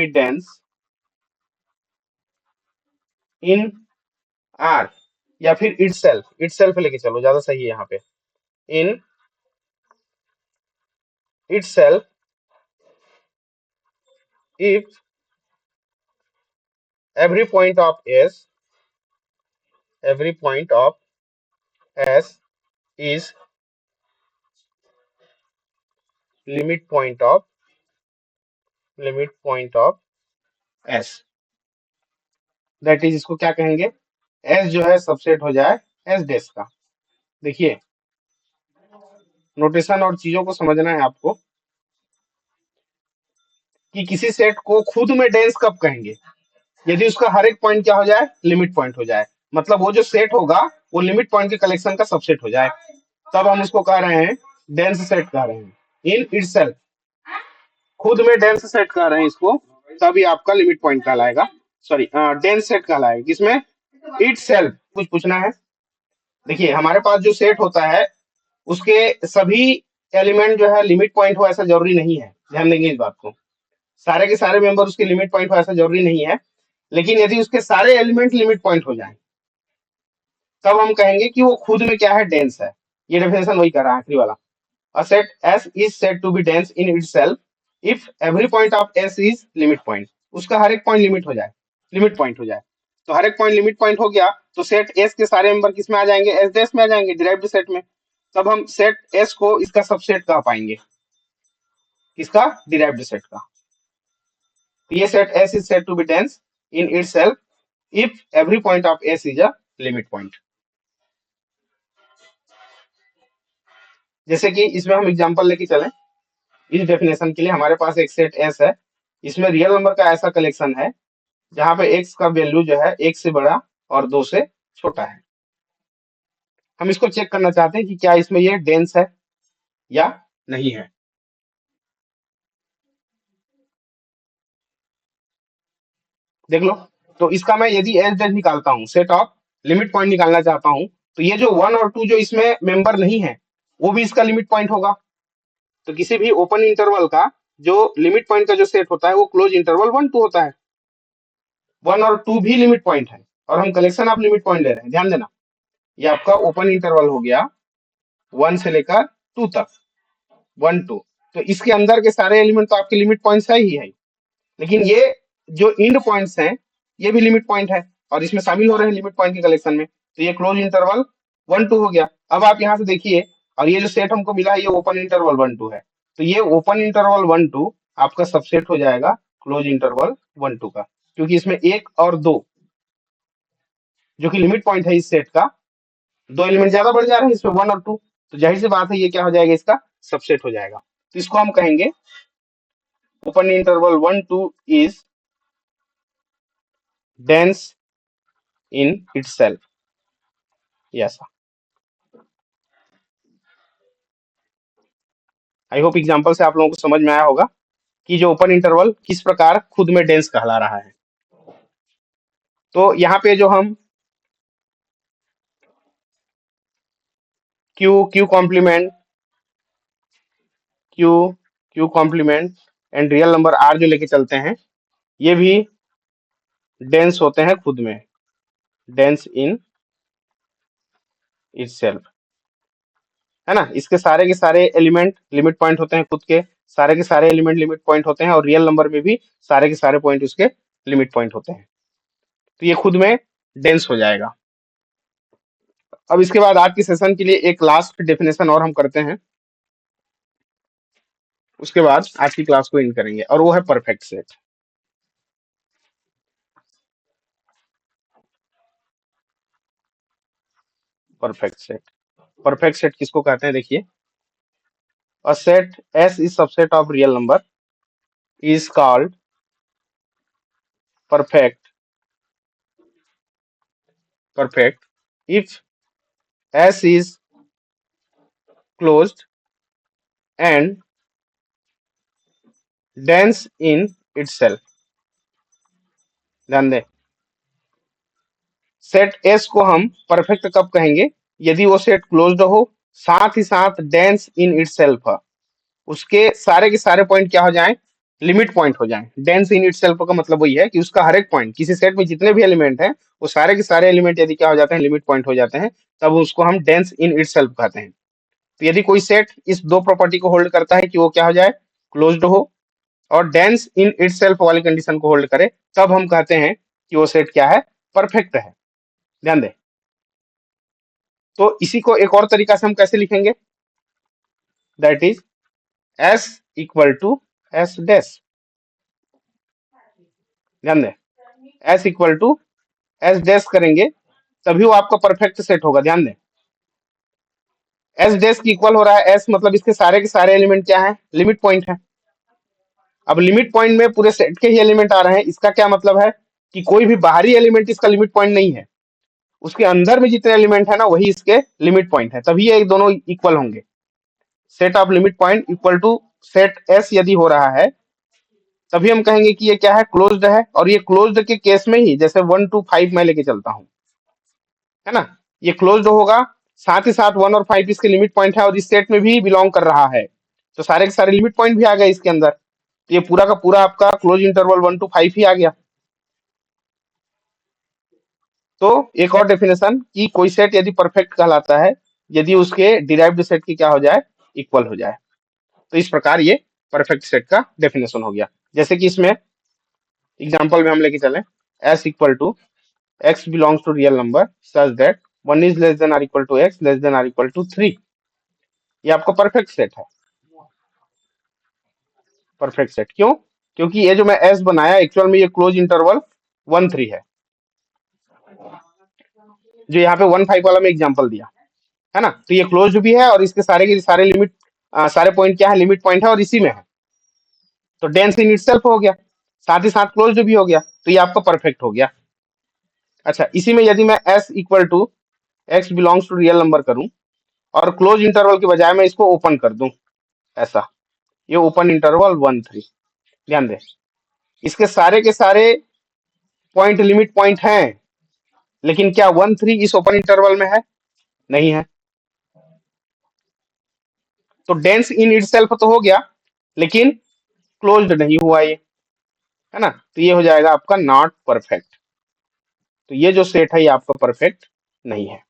dense in R, या फिर itself लेके चलो, ज्यादा सही है यहाँ पे, in itself if every point of S is limit point of S, that is, इसको क्या कहेंगे, S जो है सबसेट हो जाए S डैश का। देखिए नोटेशन और चीजों को समझना है आपको, कि किसी सेट को खुद में डेंस कब कहेंगे, यदि उसका हर एक पॉइंट क्या हो जाए, लिमिट पॉइंट हो जाए, मतलब वो जो सेट होगा वो लिमिट पॉइंट के कलेक्शन का सबसेट हो जाए, तब हम उसको कह रहे हैं डेंस सेट कह रहे हैं। इन इटसेल्फ, खुद में डेंस सेट कह रहे हैं इसको, तभी आपका लिमिट पॉइंट कहलाएगा, सॉरी डेंस सेट कहलाएगा। किसमें, इटसेल्फ। कुछ पूछना है, देखिए हमारे पास जो सेट होता है उसके सभी एलिमेंट जो है लिमिट पॉइंट हो ऐसा जरूरी नहीं है, ध्यान देंगे इस बात को। सारे के सारे मेंबर उसके लिमिट पॉइंट हो ऐसा जरूरी नहीं है, लेकिन यदि उसके सारे एलिमेंट लिमिट पॉइंट हो जाए, तब हम कहेंगे कि वो खुद में क्या है, डेंस है। ये डेफिनेशन वही कर रहा है आखिरी वाला। A set S is said to be dense in itself if every point of S is limit point। उसका हर एक पॉइंट लिमिट हो जाए, लिमिट पॉइंट हो जाए, तो हर एक पॉइंट लिमिट पॉइंट हो गया, तो सेट S के सारे मेंबर किस में आ जाएंगे, S डैश में आ जाएंगे, डिराइव्ड सेट में। तब हम सेट S को इसका सबसेट कह पाएंगे, किसका, डिराइव्ड सेट का। तो ये set S is said to be dense in itself if every point of S is a limit point। जैसे कि इसमें हम एग्जांपल लेके चलें, इस डेफिनेशन के लिए हमारे पास एक सेट S है, इसमें रियल नंबर का ऐसा कलेक्शन है जहां पे x का वैल्यू जो है 1 से बड़ा और 2 से छोटा है। हम इसको चेक करना चाहते हैं कि क्या इसमें ये डेंस है या नहीं है। देख लो, तो इसका मैं यदि एस डैश निकालता हूँ, सेट ऑफ लिमिट पॉइंट निकालना चाहता हूँ, तो ये जो 1 और 2 जो इसमें मेंबर नहीं है, वो भी इसका लिमिट पॉइंट होगा। तो किसी भी ओपन इंटरवल का जो लिमिट पॉइंट का जो सेट होता है वो क्लोज इंटरवल 1 2 होता है। 1 और 2 भी लिमिट पॉइंट है, और हम कलेक्शन ऑफ लिमिट पॉइंट ले रहे हैं, ध्यान देना। ये आपका ओपन इंटरवल हो गया 1 से लेकर 2 तक, 1 2, तो इसके अंदर के सारे एलिमेंट तो आपके लिमिट पॉइंट्स है ही है, लेकिन ये जो इंड पॉइंट्स हैं ये भी लिमिट पॉइंट है, और इसमें शामिल हो रहे हैं लिमिट पॉइंट के कलेक्शन में, तो ये क्लोज इंटरवल 1 2 हो गया। अब आप यहाँ से देखिए, और ये जो सेट हमको मिला है ये ओपन इंटरवल 1 2 है, तो ये ओपन इंटरवल 1 2 आपका सबसेट हो जाएगा क्लोज इंटरवल 1 2 का, क्योंकि इसमें 1 और 2 जो कि लिमिट पॉइंट है इस सेट का, दो एलिमेंट ज्यादा बढ़ जा रहे हैं इसमें 1 और 2, तो जाहिर सी बात है ये क्या हो जाएगा, इसका सबसेट हो जाएगा। तो इसको हम कहेंगे open interval 1 2 is dense in itself, ये ऐसा। आई होप एग्जांपल से आप लोगों को समझ में आया होगा कि जो ओपन इंटरवल किस प्रकार खुद में डेंस कहला रहा है। तो यहाँ पे जो हम Q Q complement Q Q complement and real number R जो लेके चलते हैं, ये भी डेंस होते हैं खुद में, डेंस इन itself, है ना। इसके सारे के सारे एलिमेंट लिमिट पॉइंट होते हैं खुद के, सारे के सारे एलिमेंट लिमिट पॉइंट होते हैं, और रियल नंबर में भी सारे के सारे पॉइंट उसके लिमिट पॉइंट होते हैं। तो ये खुद में डेंस हो जाएगा। अब इसके बाद आज के सेशन के लिए एक लास्ट डेफिनेशन और हम करते हैं, उसके बाद आज की क्लास को एंड करेंगे, और वो है परफेक्ट सेट। परफेक्ट सेट किसको कहते हैं, देखिए, अ set S is subset of real number is called perfect if S is closed and dense in itself। ध्यान दें, सेट S को हम परफेक्ट कब कहेंगे, यदि वो सेट क्लोज्ड हो, साथ ही साथ डेंस इन इटसेल्फ है, उसके सारे के सारे पॉइंट क्या हो जाएं, लिमिट पॉइंट हो जाएं। डेंस इन इटसेल्फ का मतलब वही है कि उसका हर एक पॉइंट, किसी सेट में जितने भी एलिमेंट हैं, वो सारे के सारे एलिमेंट यदि क्या हो जाते हैं, लिमिट पॉइंट हो जाते हैं, तब उसको हम डेंस इन इटसेल्फ कहते हैं। तो यदि कोई सेट इस दो प्रॉपर्टी को होल्ड करता है कि वो क्या हो जाए, क्लोज्ड हो, और डेंस इन इटसेल्फ वाली कंडीशन को होल्ड करे, तब हम कहते हैं कि वो सेट क्या है, परफेक्ट है। ध्यान दें, तो इसी को एक और तरीका से हम कैसे लिखेंगे, that is S equal to S dash. ध्यान दें, S equal to S dash करेंगे तभी वो आपका परफेक्ट सेट होगा। ध्यान दें, एस डैश की इक्वल हो रहा है, एस मतलब इसके सारे के सारे एलिमेंट क्या है, लिमिट पॉइंट है। अब लिमिट पॉइंट में पूरे सेट के ही एलिमेंट आ रहे हैं, इसका क्या मतलब है कि कोई भी बाहरी एलिमेंट इसका लिमिट पॉइंट नहीं है, उसके अंदर में जितने एलिमेंट है ना, वही इसके लिमिट पॉइंट है, तभी ये दोनों इक्वल होंगे। Set of limit point equal to set S यदि हो रहा है, तभी हम कहेंगे कि ये क्या है, क्लोज्ड है। और ये क्लोज्ड के केस में ही, जैसे 1 to 5 मैं लेके चलता हूँ, है ना, ये क्लोज्ड होगा, साथ ही साथ 1 और 5 इसके लिमिट पॉइंट है, और इस सेट में भी बिलोंग कर रहा है, तो सारे के सारे लिमिट पॉइंट भी आ गए इसके अंदर, तो ये पूरा का पूरा आपका क्लोज इंटरवल 1 to 5 ही आ गया। तो एक और डेफिनेशन कि कोई सेट यदि परफेक्ट कहलाता है, यदि उसके डिराइव्ड सेट की क्या हो जाए, इक्वल हो जाए। तो इस प्रकार ये परफेक्ट सेट का डेफिनेशन हो गया। जैसे कि इसमें एग्जांपल में हम लेके चलें, S equal to x belongs to real number such that 1 is less than R equal to x less than R equal to 3, ये आपका परफेक्ट सेट है। परफेक्ट सेट क्यों, क्योंकि ये जो मैं एस बनाया, एक्चुअल में ये क्लोज इंटरवल 1 3 है, जो यहाँ पे 1 5 वाला में एग्जांपल दिया, है ना। तो ये क्लोज्ड भी है, और इसके सारे के सारे लिमिट, सारे पॉइंट क्या है, लिमिट पॉइंट है, और इसी में है, तो डेंस इन इटसेल्फ हो गया, साथ ही साथ क्लोज्ड भी हो गया, तो ये आपका परफेक्ट हो गया। अच्छा, इसी में यदि मैं S equal to x belongs to real number करूं, और क्लोज इंटरवल के बजाय मैं इसको ओपन कर दूं, ऐसा, ये ओपन इंटरवल 1 3। ध्यान दें, इसके सारे के सारे पॉइंट लिमिट पॉइंट हैं, लेकिन क्या 1 3 इस ओपन इंटरवल में है, नहीं है, तो डेंस इन इटसेल्फ तो हो गया, लेकिन क्लोज्ड नहीं हुआ ये, है ना। तो ये हो जाएगा आपका नॉट परफेक्ट। तो ये जो सेट है ये आपका परफेक्ट नहीं है।